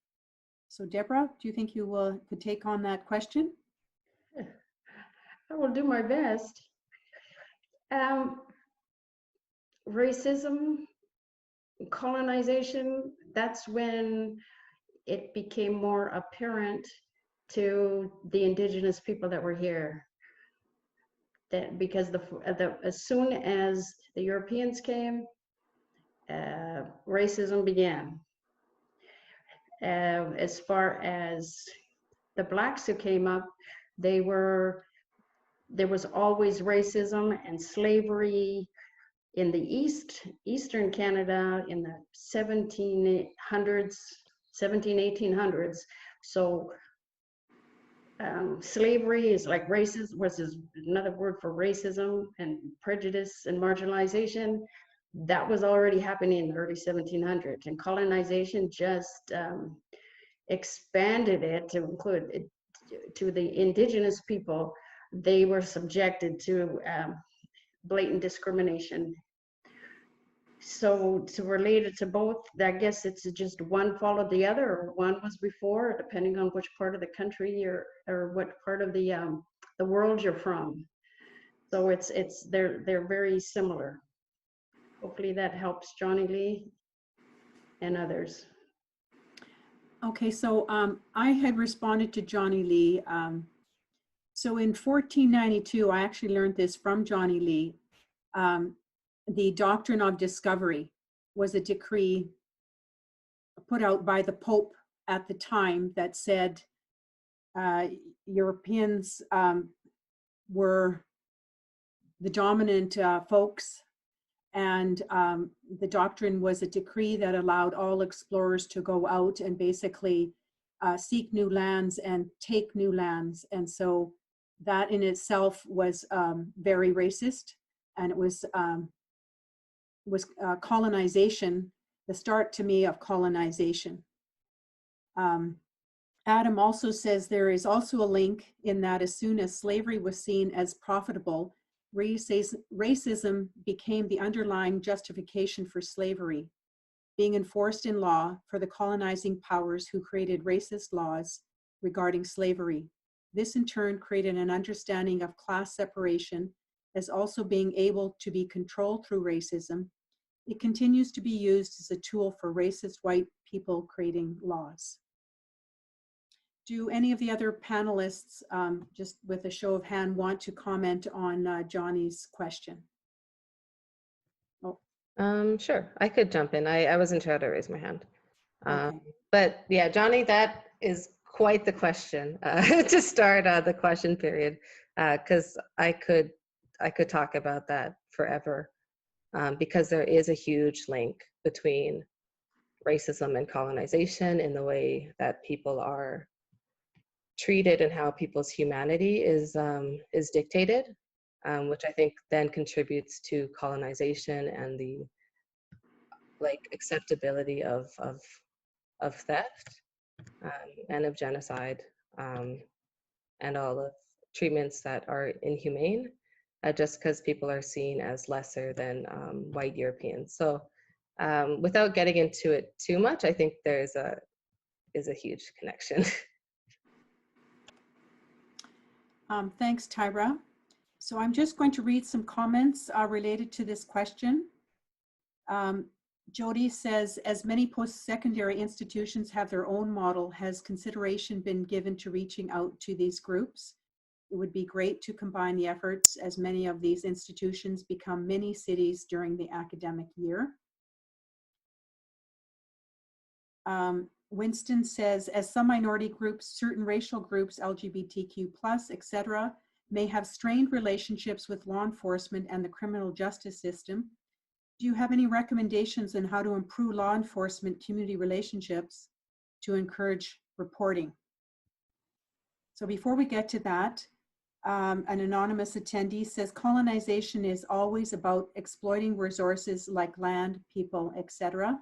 So Deborah, do you think you could take on that question? I will do my best. Racism, colonization, that's when it became more apparent to the Indigenous people that were here. That because as soon as the Europeans came, racism began. As far as the Blacks who came up, there was always racism and slavery in the Eastern Canada in the 1800s. So slavery is like racism, was another word for racism and prejudice and marginalization. That was already happening in the early 1700s, and colonization just expanded it to include it, to the Indigenous people. They were subjected to blatant discrimination. So to relate it to both, I guess it's just one followed the other, or one was before, depending on which part of the country or what part of the world you're from. So they're very similar. Hopefully that helps Johnny Lee and others. Okay, so I had responded to Johnny Lee. So in 1492, I actually learned this from Johnny Lee. The doctrine of discovery was a decree put out by the Pope at the time that said Europeans were the dominant folks, and the doctrine was a decree that allowed all explorers to go out and basically seek new lands and take new lands. And so that in itself was very racist, and it was colonization, the start to me of colonization. Adam also says there is also a link in that as soon as slavery was seen as profitable, racism became the underlying justification for slavery, being enforced in law for the colonizing powers who created racist laws regarding slavery. This in turn created an understanding of class separation as also being able to be controlled through racism. It continues to be used as a tool for racist white people creating laws. Do any of the other panelists, just with a show of hand, want to comment on Johnny's question? Oh. Sure, I could jump in. I wasn't sure how to raise my hand. Okay. But yeah, Johnny, that is quite the question to start the question period, because I could talk about that forever, because there is a huge link between racism and colonization in the way that people are treated and how people's humanity is dictated, which I think then contributes to colonization and the acceptability of theft and of genocide, and all of treatments that are inhumane, just because people are seen as lesser than white Europeans. So without getting into it too much, I think there's a huge connection. Thanks, Tyra. So I'm just going to read some comments related to this question. Jody says, as many post-secondary institutions have their own model, has consideration been given to reaching out to these groups? It would be great to combine the efforts as many of these institutions become mini cities during the academic year. Winston says, as some minority groups, certain racial groups, LGBTQ+, etc., may have strained relationships with law enforcement and the criminal justice system, do you have any recommendations on how to improve law enforcement community relationships to encourage reporting? So before we get to that, an anonymous attendee says, colonization is always about exploiting resources like land, people, etc.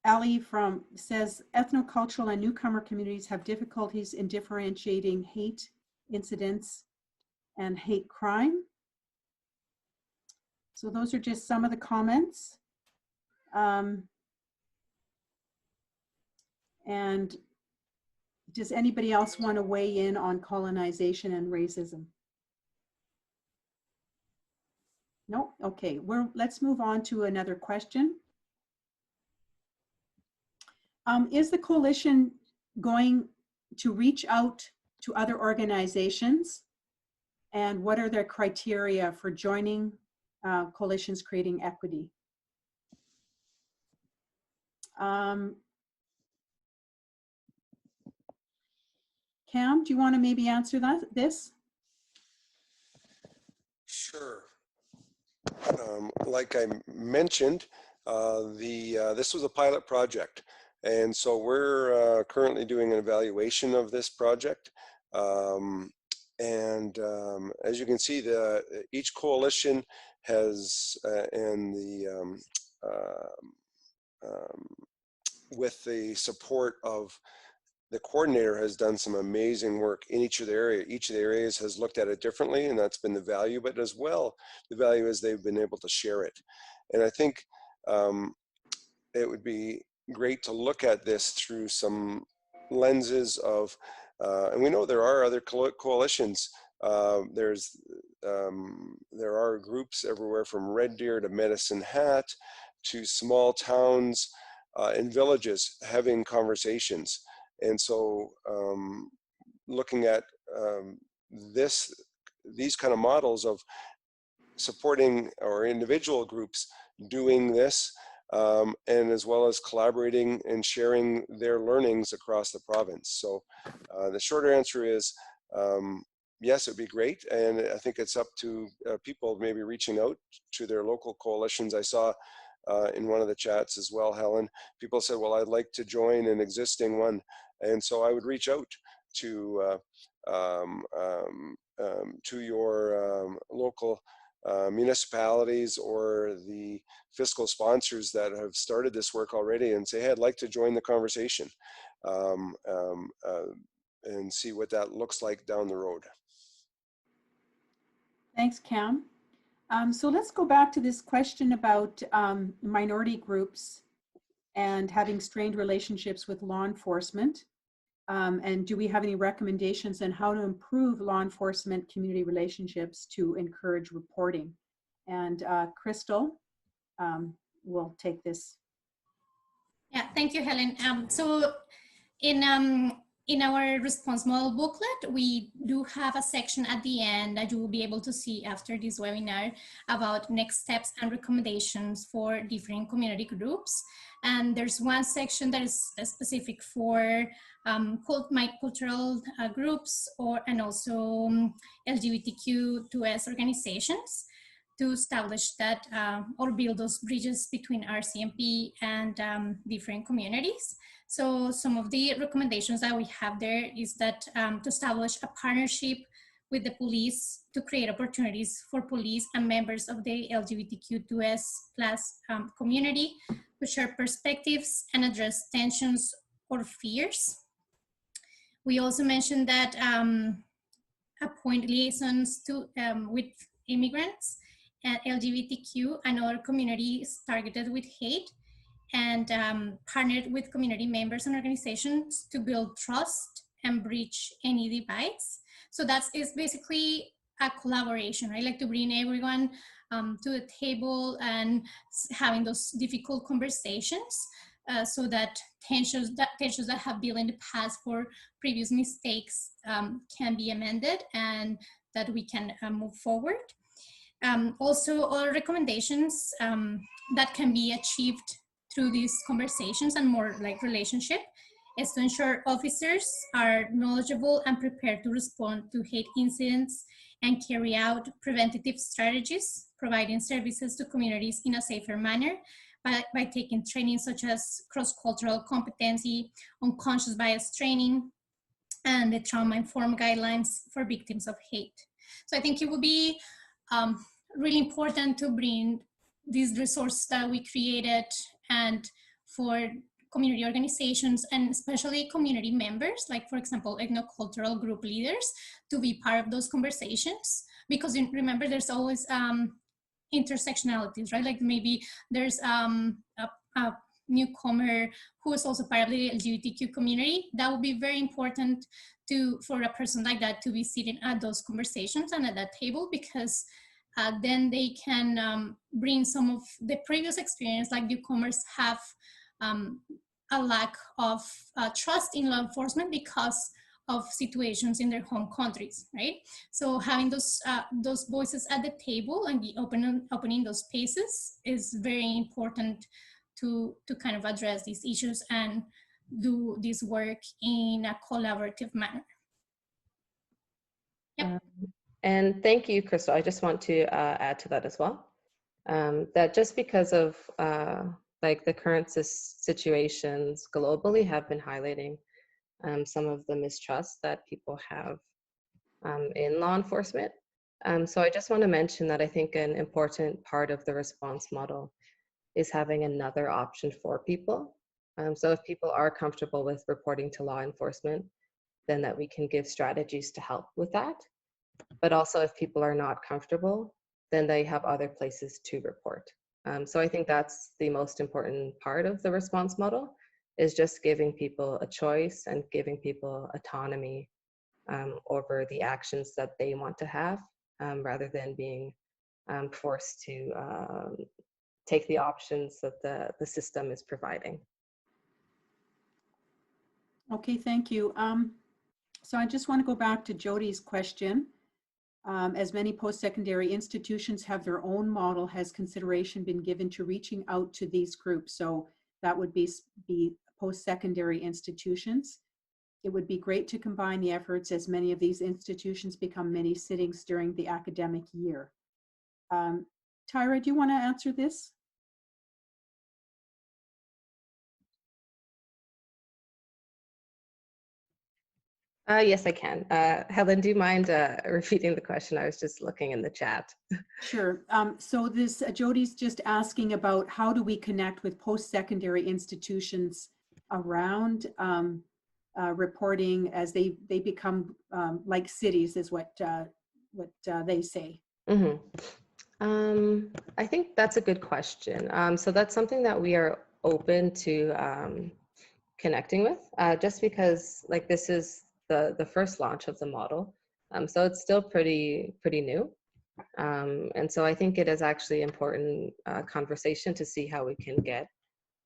Ali says, ethnocultural and newcomer communities have difficulties in differentiating hate incidents and hate crime. So those are just some of the comments. And does anybody else want to weigh in on colonization and racism? No? Okay, let's move on to another question. Is the coalition going to reach out to other organizations? And what are their criteria for joining coalitions creating equity? Cam, do you want to maybe answer this? Sure. Like I mentioned, this was a pilot project. And so we're currently doing an evaluation of this project. As you can see, each coalition has, with the support of the coordinator has done some amazing work in each of the areas. Each of the areas has looked at it differently, and that's been the value, but as well, the value is they've been able to share it. And I think it would be great to look at this through some lenses of, and we know there are other coalitions. There are groups everywhere from Red Deer to Medicine Hat to small towns and villages having conversations. And so looking at these kind of models of supporting our individual groups doing this, and as well as collaborating and sharing their learnings across the province. So the shorter answer is yes, it'd be great. And I think it's up to people maybe reaching out to their local coalitions. I saw in one of the chats as well, Helen, people said, well, I'd like to join an existing one. And so I would reach out to your local municipalities or the fiscal sponsors that have started this work already and say, hey, I'd like to join the conversation and see what that looks like down the road. Thanks, Cam. So let's go back to this question about minority groups and having strained relationships with law enforcement. And do we have any recommendations on how to improve law enforcement community relationships to encourage reporting? And Crystal will take this. Yeah, thank you, Helen. So in our response model booklet, we do have a section at the end that you will be able to see after this webinar about next steps and recommendations for different community groups. And there's one section that is specific for cultural groups and also LGBTQ2S organizations to establish that or build those bridges between RCMP and different communities. So some of the recommendations that we have there is that to establish a partnership with the police to create opportunities for police and members of the LGBTQ2S+ community to share perspectives and address tensions or fears. We also mentioned that appoint liaisons to, with immigrants and LGBTQ and other communities targeted with hate, and partnered with community members and organizations to build trust and bridge any divides. So that is basically a collaboration, right? Like to bring everyone to the table and having those difficult conversations so that tensions that have been in the past for previous mistakes can be amended and that we can move forward. Also, other recommendations that can be achieved through these conversations and more like relationship is to ensure officers are knowledgeable and prepared to respond to hate incidents and carry out preventative strategies, providing services to communities in a safer manner by taking training such as cross-cultural competency, unconscious bias training, and the trauma-informed guidelines for victims of hate. So I think it would be really important to bring these resources that we created and for community organizations and especially community members, like for example, ethnocultural group leaders, to be part of those conversations. Because remember, there's always intersectionalities, right? Like maybe there's a newcomer who is also part of the LGBTQ community. That would be very important for a person like that to be sitting at those conversations and at that table, because then they can bring some of the previous experience, like newcomers have a lack of trust in law enforcement because of situations in their home countries, right? So having those voices at the table and be opening those spaces is very important to kind of address these issues and do this work in a collaborative manner. Yep. And thank you, Crystal. I just want to add to that as well. That just because of like the current situations globally have been highlighting some of the mistrust that people have in law enforcement. So I just want to mention that I think an important part of the response model is having another option for people So if people are comfortable with reporting to law enforcement, then that we can give strategies to help with that. But also if people are not comfortable, then they have other places to report. So I think that's the most important part of the response model, is just giving people a choice and giving people autonomy over the actions that they want to have, rather than being forced to take the options that the system is providing. Okay, thank you. So I just want to go back to Jody's question. As many post-secondary institutions have their own model, has consideration been given to reaching out to these groups? So that would be post-secondary institutions. It would be great to combine the efforts as many of these institutions become mini sittings during the academic year. Tyra, do you want to answer this? Yes, I can. Helen, do you mind repeating the question? I was just looking in the chat. Sure. So this Jody's just asking about how do we connect with post-secondary institutions around reporting as they become like cities, is what they say. Mm-hmm. I think that's a good question. So that's something that we are open to connecting with, just because like this is the first launch of the model. So it's still pretty new. And so I think it is actually important conversation to see how we can get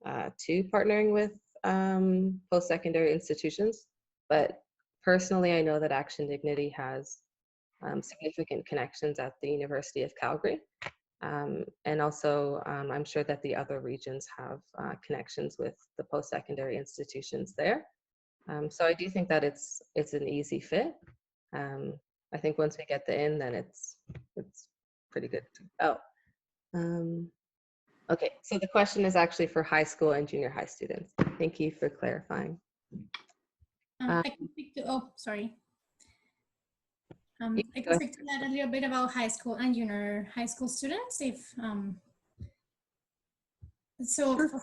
to partnering with post-secondary institutions. But personally, I know that Action Dignity has significant connections at the University of Calgary. And also, I'm sure that the other regions have connections with the post-secondary institutions there. So I do think that it's an easy fit. I think once we get the in, then it's pretty good. Oh, okay. So the question is actually for high school and junior high students. Thank you for clarifying. I can speak to, oh, sorry. I can speak to that a little bit about high school and junior high school students. If so, Sure.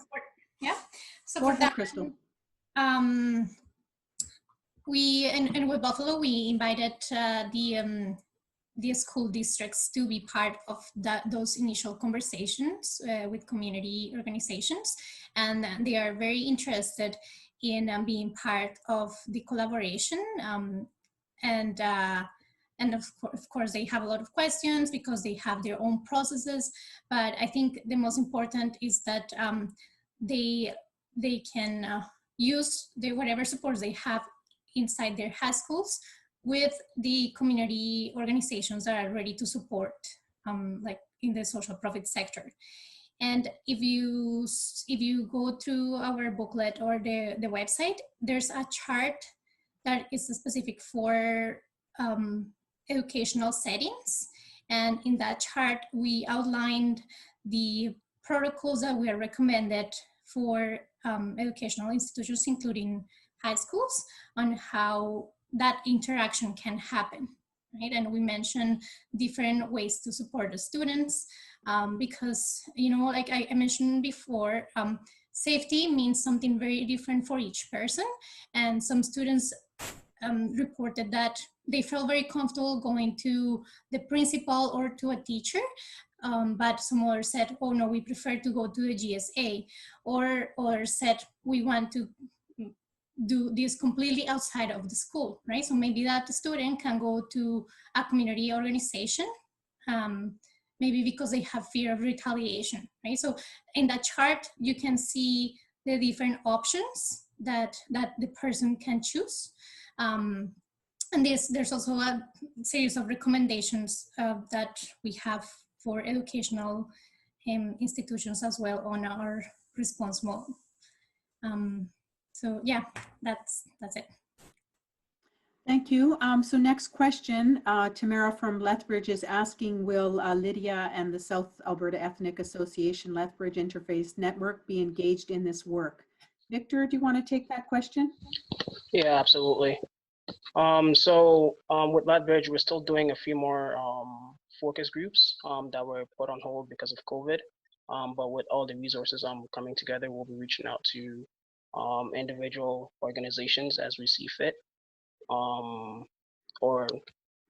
yeah. So Go for ahead, that, Crystal. We and with Buffalo, we invited the school districts to be part of those initial conversations with community organizations, and they are very interested in being part of the collaboration. And of course, they have a lot of questions because they have their own processes. But I think the most important is that they can use whatever supports they have inside their high schools with the community organizations that are ready to support, like in the social profit sector. And if you go through our booklet or the website, there's a chart that is specific for educational settings. And in that chart, we outlined the protocols that we are recommended for educational institutions, including high schools, on how that interaction can happen, right? And we mentioned different ways to support the students, because, you know, like I mentioned before, safety means something very different for each person. And some students reported that they felt very comfortable going to the principal or to a teacher, but some others said, oh no, we prefer to go to the GSA, or said we want to do this completely outside of the school, right? So maybe that student can go to a community organization, maybe because they have fear of retaliation, right? So in that chart, you can see the different options that the person can choose. And there's also a series of recommendations that we have for educational institutions as well on our response model. So yeah, that's it. Thank you. So next question, Tamara from Lethbridge is asking, will Lydia and the South Alberta Ethnic Association Lethbridge Interfaith Network be engaged in this work? Victor, do you want to take that question? Yeah, absolutely. With Lethbridge, we're still doing a few more focus groups that were put on hold because of COVID. But with all the resources coming together, we'll be reaching out to individual organizations as we see fit, or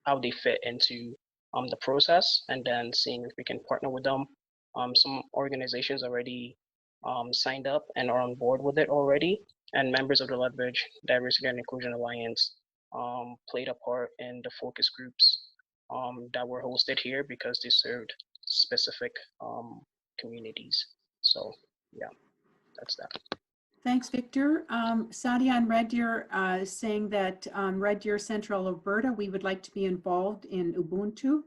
how they fit into the process, and then seeing if we can partner with them. Some organizations already signed up and are on board with it already, and members of the Lethbridge Diversity and Inclusion Alliance played a part in the focus groups that were hosted here because they served specific communities. So yeah, that's that. Thanks, Victor. Sadia on Red Deer is saying that Red Deer Central Alberta, we would like to be involved in Ubuntu,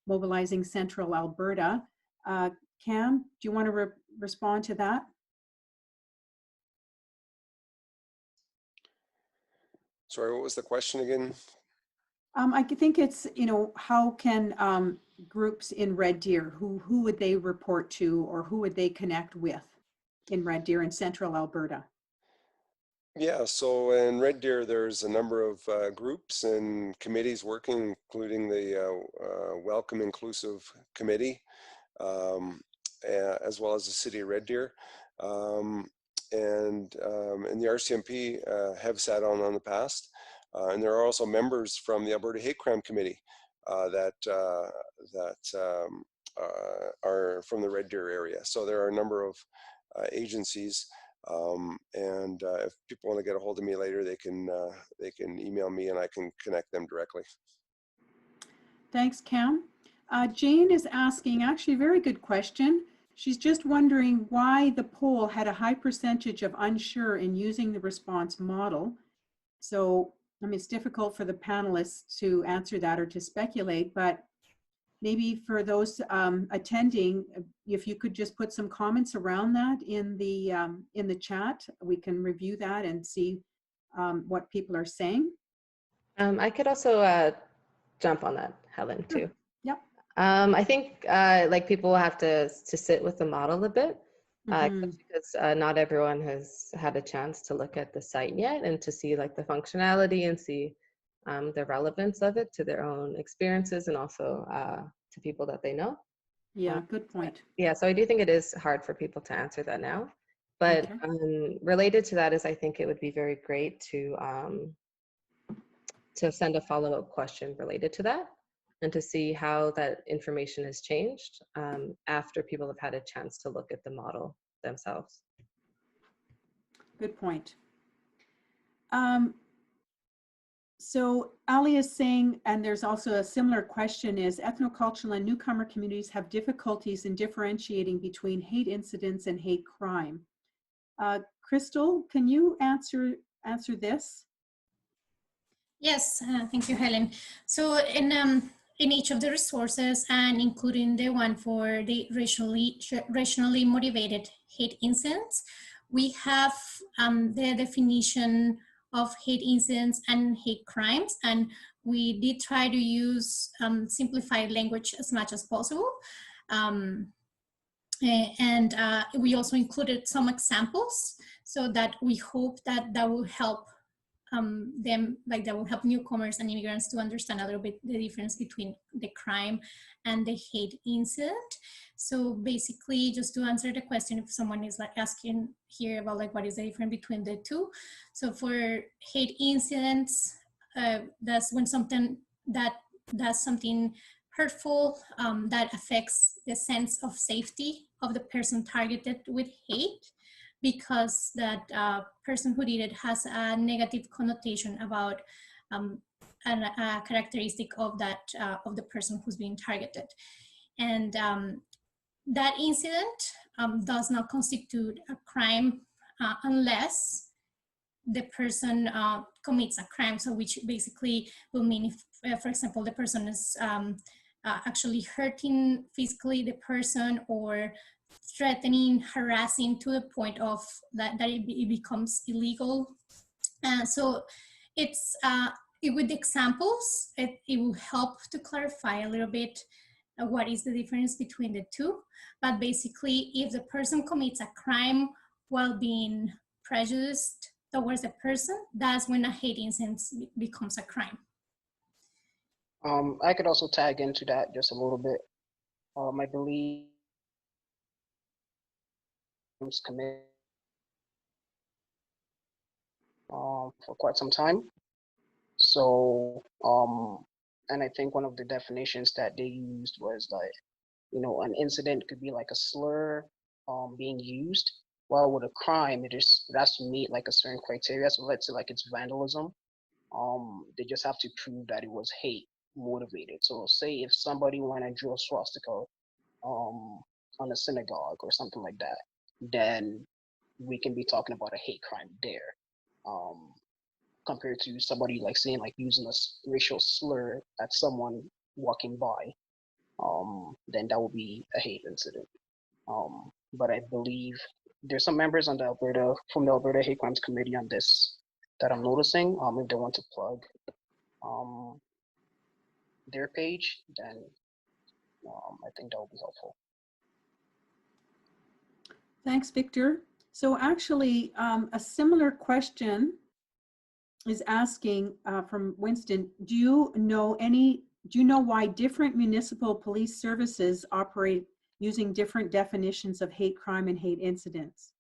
mobilizing Central Alberta. Cam, do you want to respond to that? Sorry, what was the question again? I think it's, you know, how can groups in Red Deer, who would they report to or who would they connect with in Red Deer and Central Alberta? Yeah, so in Red Deer, there's a number of groups and committees working, including the Welcome Inclusive Committee, as well as the City of Red Deer. And the RCMP have sat on the past. And there are also members from the Alberta Hate Crime Committee that are from the Red Deer area. So there are a number of agencies. If people want to get a hold of me later, they can email me and I can connect them directly. Thanks, Cam. Jane is asking, actually a very good question. She's just wondering why the poll had a high percentage of unsure in using the response model. So, I mean, it's difficult for the panelists to answer that or to speculate, but maybe for those attending, if you could just put some comments around that in the chat, we can review that and see what people are saying. I could also jump on that, Helen, too. Yep. I think like people will have to sit with the model a bit, because not everyone has had a chance to look at the site yet and to see like the functionality and see the relevance of it to their own experiences and also to people that they know. Yeah, good point. Yeah, so I do think it is hard for people to answer that now. But related to that is I think it would be very great to send a follow-up question related to that and to see how that information has changed after people have had a chance to look at the model themselves. Good point. So Ali is saying, and there's also a similar question, is ethnocultural and newcomer communities have difficulties in differentiating between hate incidents and hate crime. Crystal, can you answer this? Yes, thank you, Helen. So in each of the resources, and including the one for the racially motivated hate incidents, we have the definition of hate incidents and hate crimes, and we did try to use simplified language as much as possible. We also included some examples so that we hope that will help that will help newcomers and immigrants to understand a little bit the difference between the crime and the hate incident. So basically, just to answer the question, if someone is like asking here about like what is the difference between the two. So for hate incidents, that's when something that does something hurtful that affects the sense of safety of the person targeted with hate, because that person who did it has a negative connotation about a characteristic of that of the person who's being targeted, and that incident does not constitute a crime unless the person commits a crime. So which basically will mean if, for example, the person is actually hurting physically the person or threatening, harassing to the point of that it becomes illegal. So it's with examples, it will help to clarify a little bit what is the difference between the two. But basically, if the person commits a crime while being prejudiced towards a person, that's when a hate incident becomes a crime. I could also tag into that just a little bit. I believe commit for quite some time. So, and I think one of the definitions that they used was like, you know, an incident could be like a slur being used, while with a crime, it has to meet like a certain criteria. So let's say like it's vandalism. They just have to prove that it was hate motivated. So say if somebody went and drew a swastika on a synagogue or something like that, then we can be talking about a hate crime there. Compared to somebody like saying like using a racial slur at someone walking by, then that would be a hate incident. But I believe there's some members on the Alberta Hate Crimes Committee on this that I'm noticing. If they want to plug their page, then I think that would be helpful. Thanks, Victor. So actually, a similar question is asking from Winston, do you know why different municipal police services operate using different definitions of hate crime and hate incidents?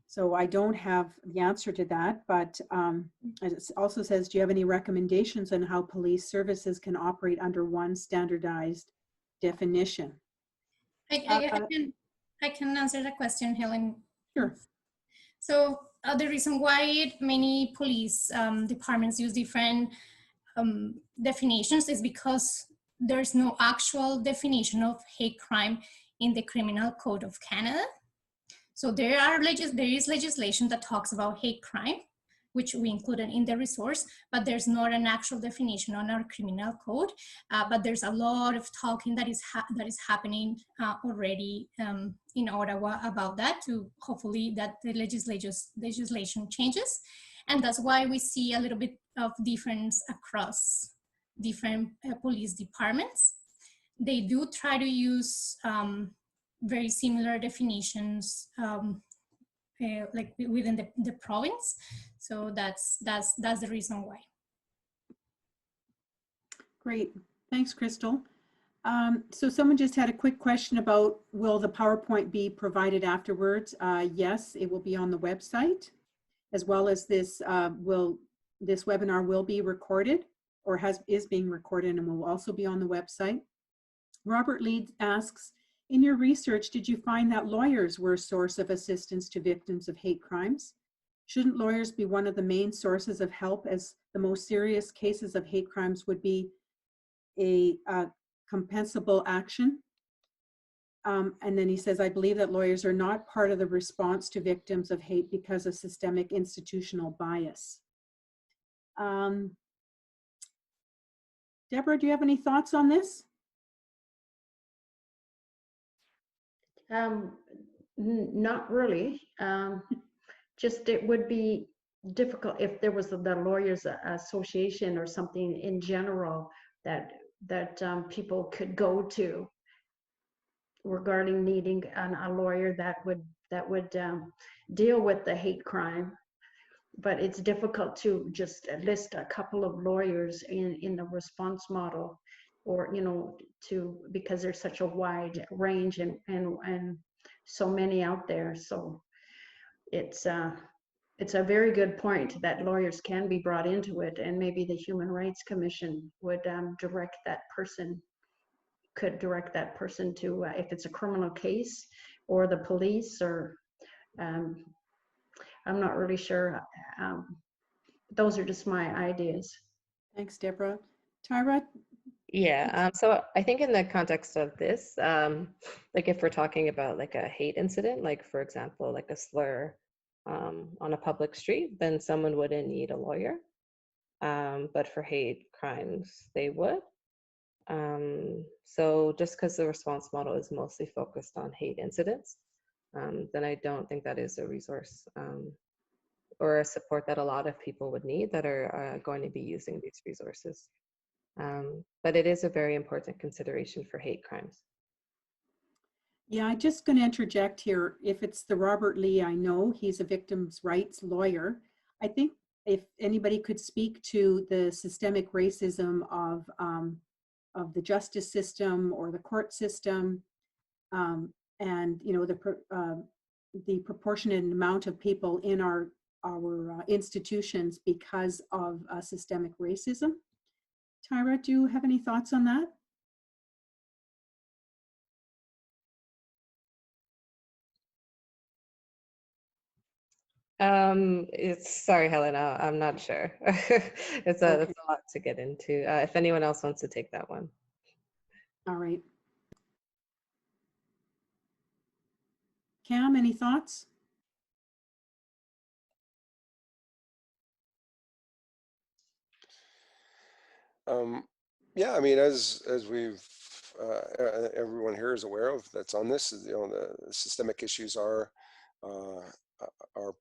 So I don't have the answer to that, but it also says, do you have any recommendations on how police services can operate under one standardized definition? I can answer the question, Helen. Sure. So the reason why many police departments use different definitions is because there's no actual definition of hate crime in the Criminal Code of Canada. So there is legislation that talks about hate crime, which we included in the resource, but there's not an actual definition on our criminal code. But there's a lot of talking that is happening already in Ottawa about that, to hopefully that the legislation changes. And that's why we see a little bit of difference across different police departments. They do try to use very similar definitions like within the province. So that's the reason why. Great, thanks, Crystal. So someone just had a quick question about, will the PowerPoint be provided afterwards? Yes, it will be on the website, as well as this webinar will be recorded, or is being recorded, and will also be on the website. Robert Lee asks, in your research, did you find that lawyers were a source of assistance to victims of hate crimes? Shouldn't lawyers be one of the main sources of help, as the most serious cases of hate crimes would be a compensable action? And then he says, I believe that lawyers are not part of the response to victims of hate because of systemic institutional bias. Deborah, do you have any thoughts on this? Not really. Just it would be difficult if there was the Lawyers Association or something in general that people could go to regarding needing a lawyer that would deal with the hate crime. But it's difficult to just list a couple of lawyers in the response model, or because there's such a wide range and so many out there. So it's a very good point that lawyers can be brought into it, and maybe the Human Rights Commission would direct that person to if it's a criminal case, or the police, or I'm not really sure. Those are just my ideas. Thanks, Deborah. Tyra? Yeah, so I think in the context of this, like if we're talking about like a hate incident, like for example, like a slur on a public street, then someone wouldn't need a lawyer. But for hate crimes, they would. So just because the response model is mostly focused on hate incidents, then I don't think that is a resource or a support that a lot of people would need that are going to be using these resources. But it is a very important consideration for hate crimes. Yeah, I'm just going to interject here. If it's the Robert Lee, I know he's a victims' rights lawyer. I think if anybody could speak to the systemic racism of the justice system or the court system, and the proportionate amount of people in our our institutions because of systemic racism. Tyra, do you have any thoughts on that? Sorry, Helena, I'm not sure. It's a lot to get into. If anyone else wants to take that one. All right. Cam, any thoughts? Yeah, I mean, as we've everyone here is aware of that's on this, you know, the systemic issues are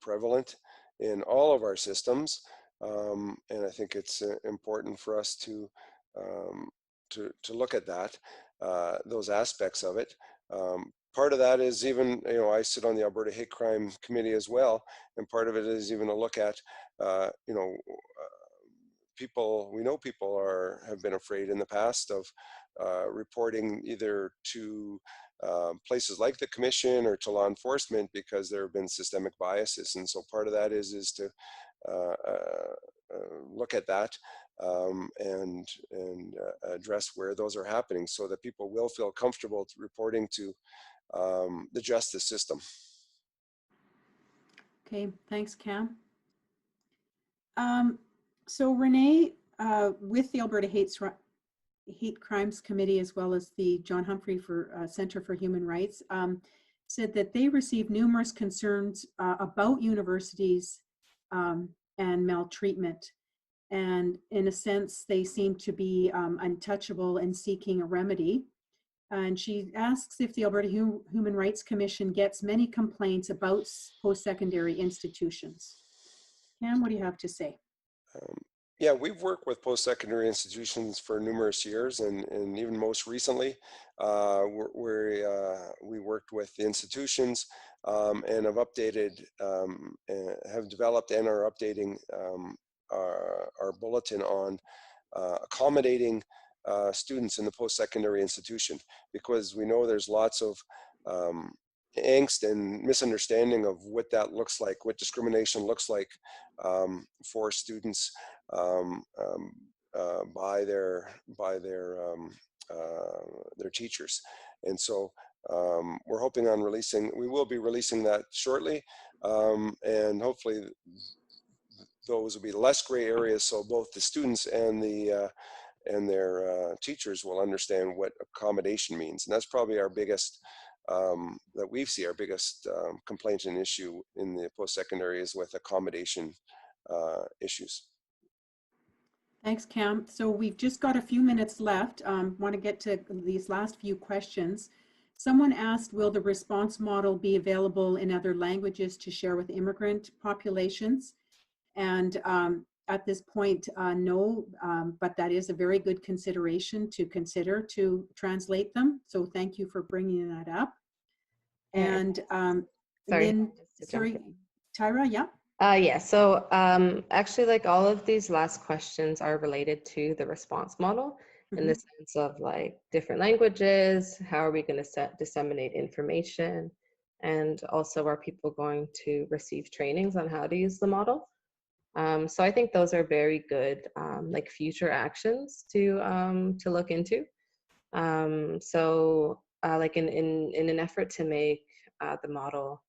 prevalent in all of our systems, and I think it's important for us to look at that, those aspects of it. Part of that is even, you know, I sit on the Alberta Hate Crime Committee as well, and part of it is even a look at, you know, people, we know people have been afraid in the past of reporting either to places like the Commission or to law enforcement because there have been systemic biases. And so part of that is to look at that and address where those are happening so that people will feel comfortable reporting to the justice system. Okay, thanks, Cam. So Renee, with the Alberta Hate Crimes Committee, as well as the John Humphrey Center for Human Rights, said that they received numerous concerns about universities and maltreatment. And in a sense, they seem to be untouchable and seeking a remedy. And she asks if the Alberta Human Rights Commission gets many complaints about post-secondary institutions. Cam, what do you have to say? Yeah, we've worked with post-secondary institutions for numerous years, and even most recently, we worked with the institutions and have updated, have developed and are updating our bulletin on accommodating students in the post-secondary institution, because we know there's lots of angst and misunderstanding of what that looks like, what discrimination looks like for students by their teachers. And so we're hoping on we will be releasing that shortly, and hopefully those will be less gray areas, so both the students and their teachers will understand what accommodation means. And that's probably our biggest that we see our biggest complaint and issue in the post-secondary is with accommodation issues. Thanks, Cam. So we've just got a few minutes left. Want to get to these last few questions. Someone asked, will the response model be available in other languages to share with immigrant populations? And at this point, no, but that is a very good consideration to consider to translate them. So thank you for bringing that up. And Sorry, Tyra, yeah? Yeah, so actually, like, all of these last questions are related to the response model in the sense of like different languages, how are we going to disseminate information, and also are people going to receive trainings on how to use the model. So I think those are very good like future actions to look into. So like in an effort to make the model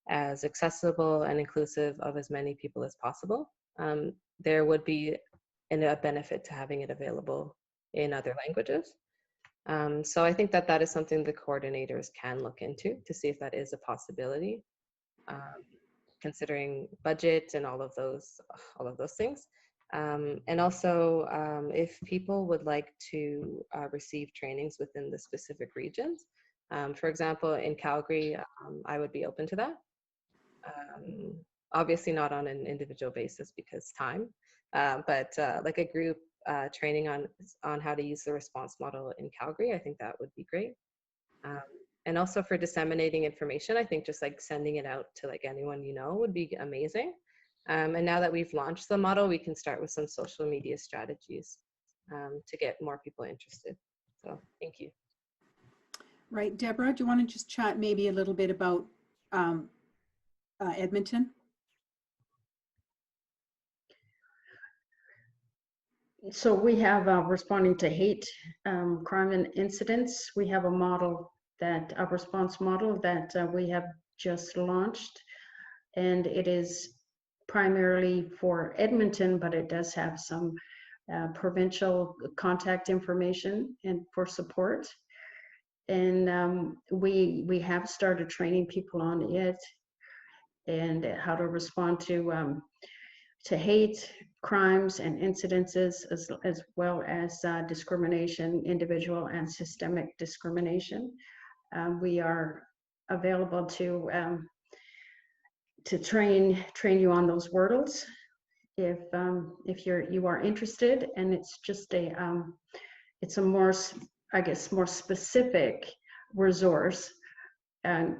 as accessible and inclusive of as many people as possible, there would be a benefit to having it available in other languages. So I think that is something the coordinators can look into to see if that is a possibility, considering budget and all of those things. And also, if people would like to receive trainings within the specific regions, for example, in Calgary, I would be open to that. Obviously not on an individual basis because time, but like a group training on how to use the response model in Calgary, I think that would be great. And also for disseminating information, I think just like sending it out to like anyone you know would be amazing. And now that we've launched the model, we can start with some social media strategies to get more people interested. So thank you. Right, Deborah, do you want to just chat maybe a little bit about Edmonton? So we have responding to hate crime and incidents. We have a model that a response model that we have just launched, and it is primarily for Edmonton, but it does have some provincial contact information and for support. And we have started training people on it and how to respond to hate crimes and incidences, as well as discrimination, individual and systemic discrimination. We are available to train you on those wordles if you are interested, and it's just it's a more, I guess, more specific resource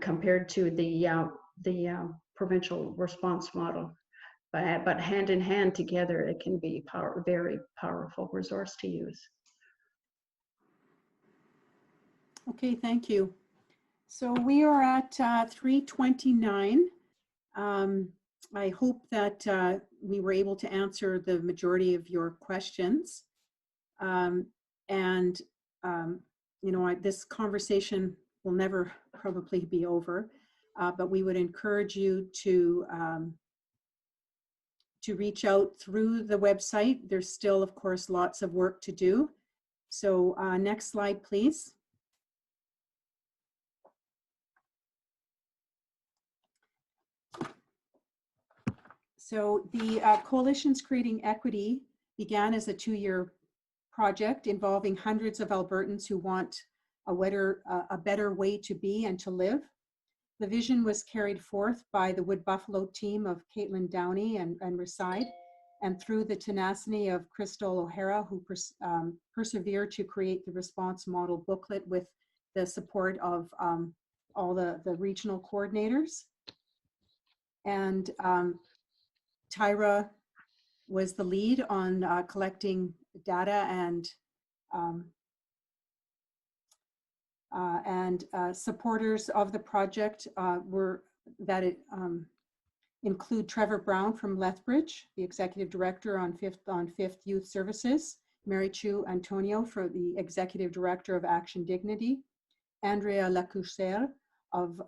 compared to the provincial response model. But hand in hand together, it can be very powerful resource to use. Okay, thank you. So we are at 3:29. I hope that we were able to answer the majority of your questions. You know, this conversation will never probably be over, but we would encourage you to reach out through the website. There's still, of course, lots of work to do. So next slide, please. So the Coalitions Creating Equity began as a 2-year project involving hundreds of Albertans who want a better way to be and to live. The vision was carried forth by the Wood Buffalo team of Caitlin Downey and Reside, and through the tenacity of Crystal O'Hara, who persevered to create the response model booklet with the support of all the regional coordinators. And Tyra was the lead on collecting data and supporters of the project include Trevor Brown from Lethbridge, the Executive Director on Fifth Youth Services, Mary Chu Antonio for the Executive Director of Action Dignity, Andrea Lacouchère of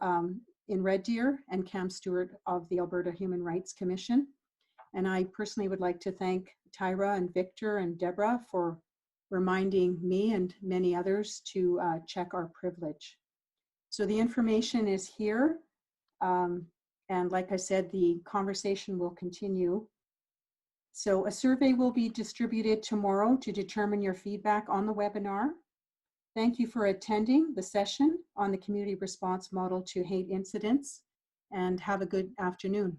in Red Deer, and Cam Stewart of the Alberta Human Rights Commission. And I personally would like to thank Tyra and Victor and Deborah for reminding me and many others to check our privilege. So the information is here. And like I said, the conversation will continue. So a survey will be distributed tomorrow to determine your feedback on the webinar. Thank you for attending the session on the community response model to hate incidents, and have a good afternoon.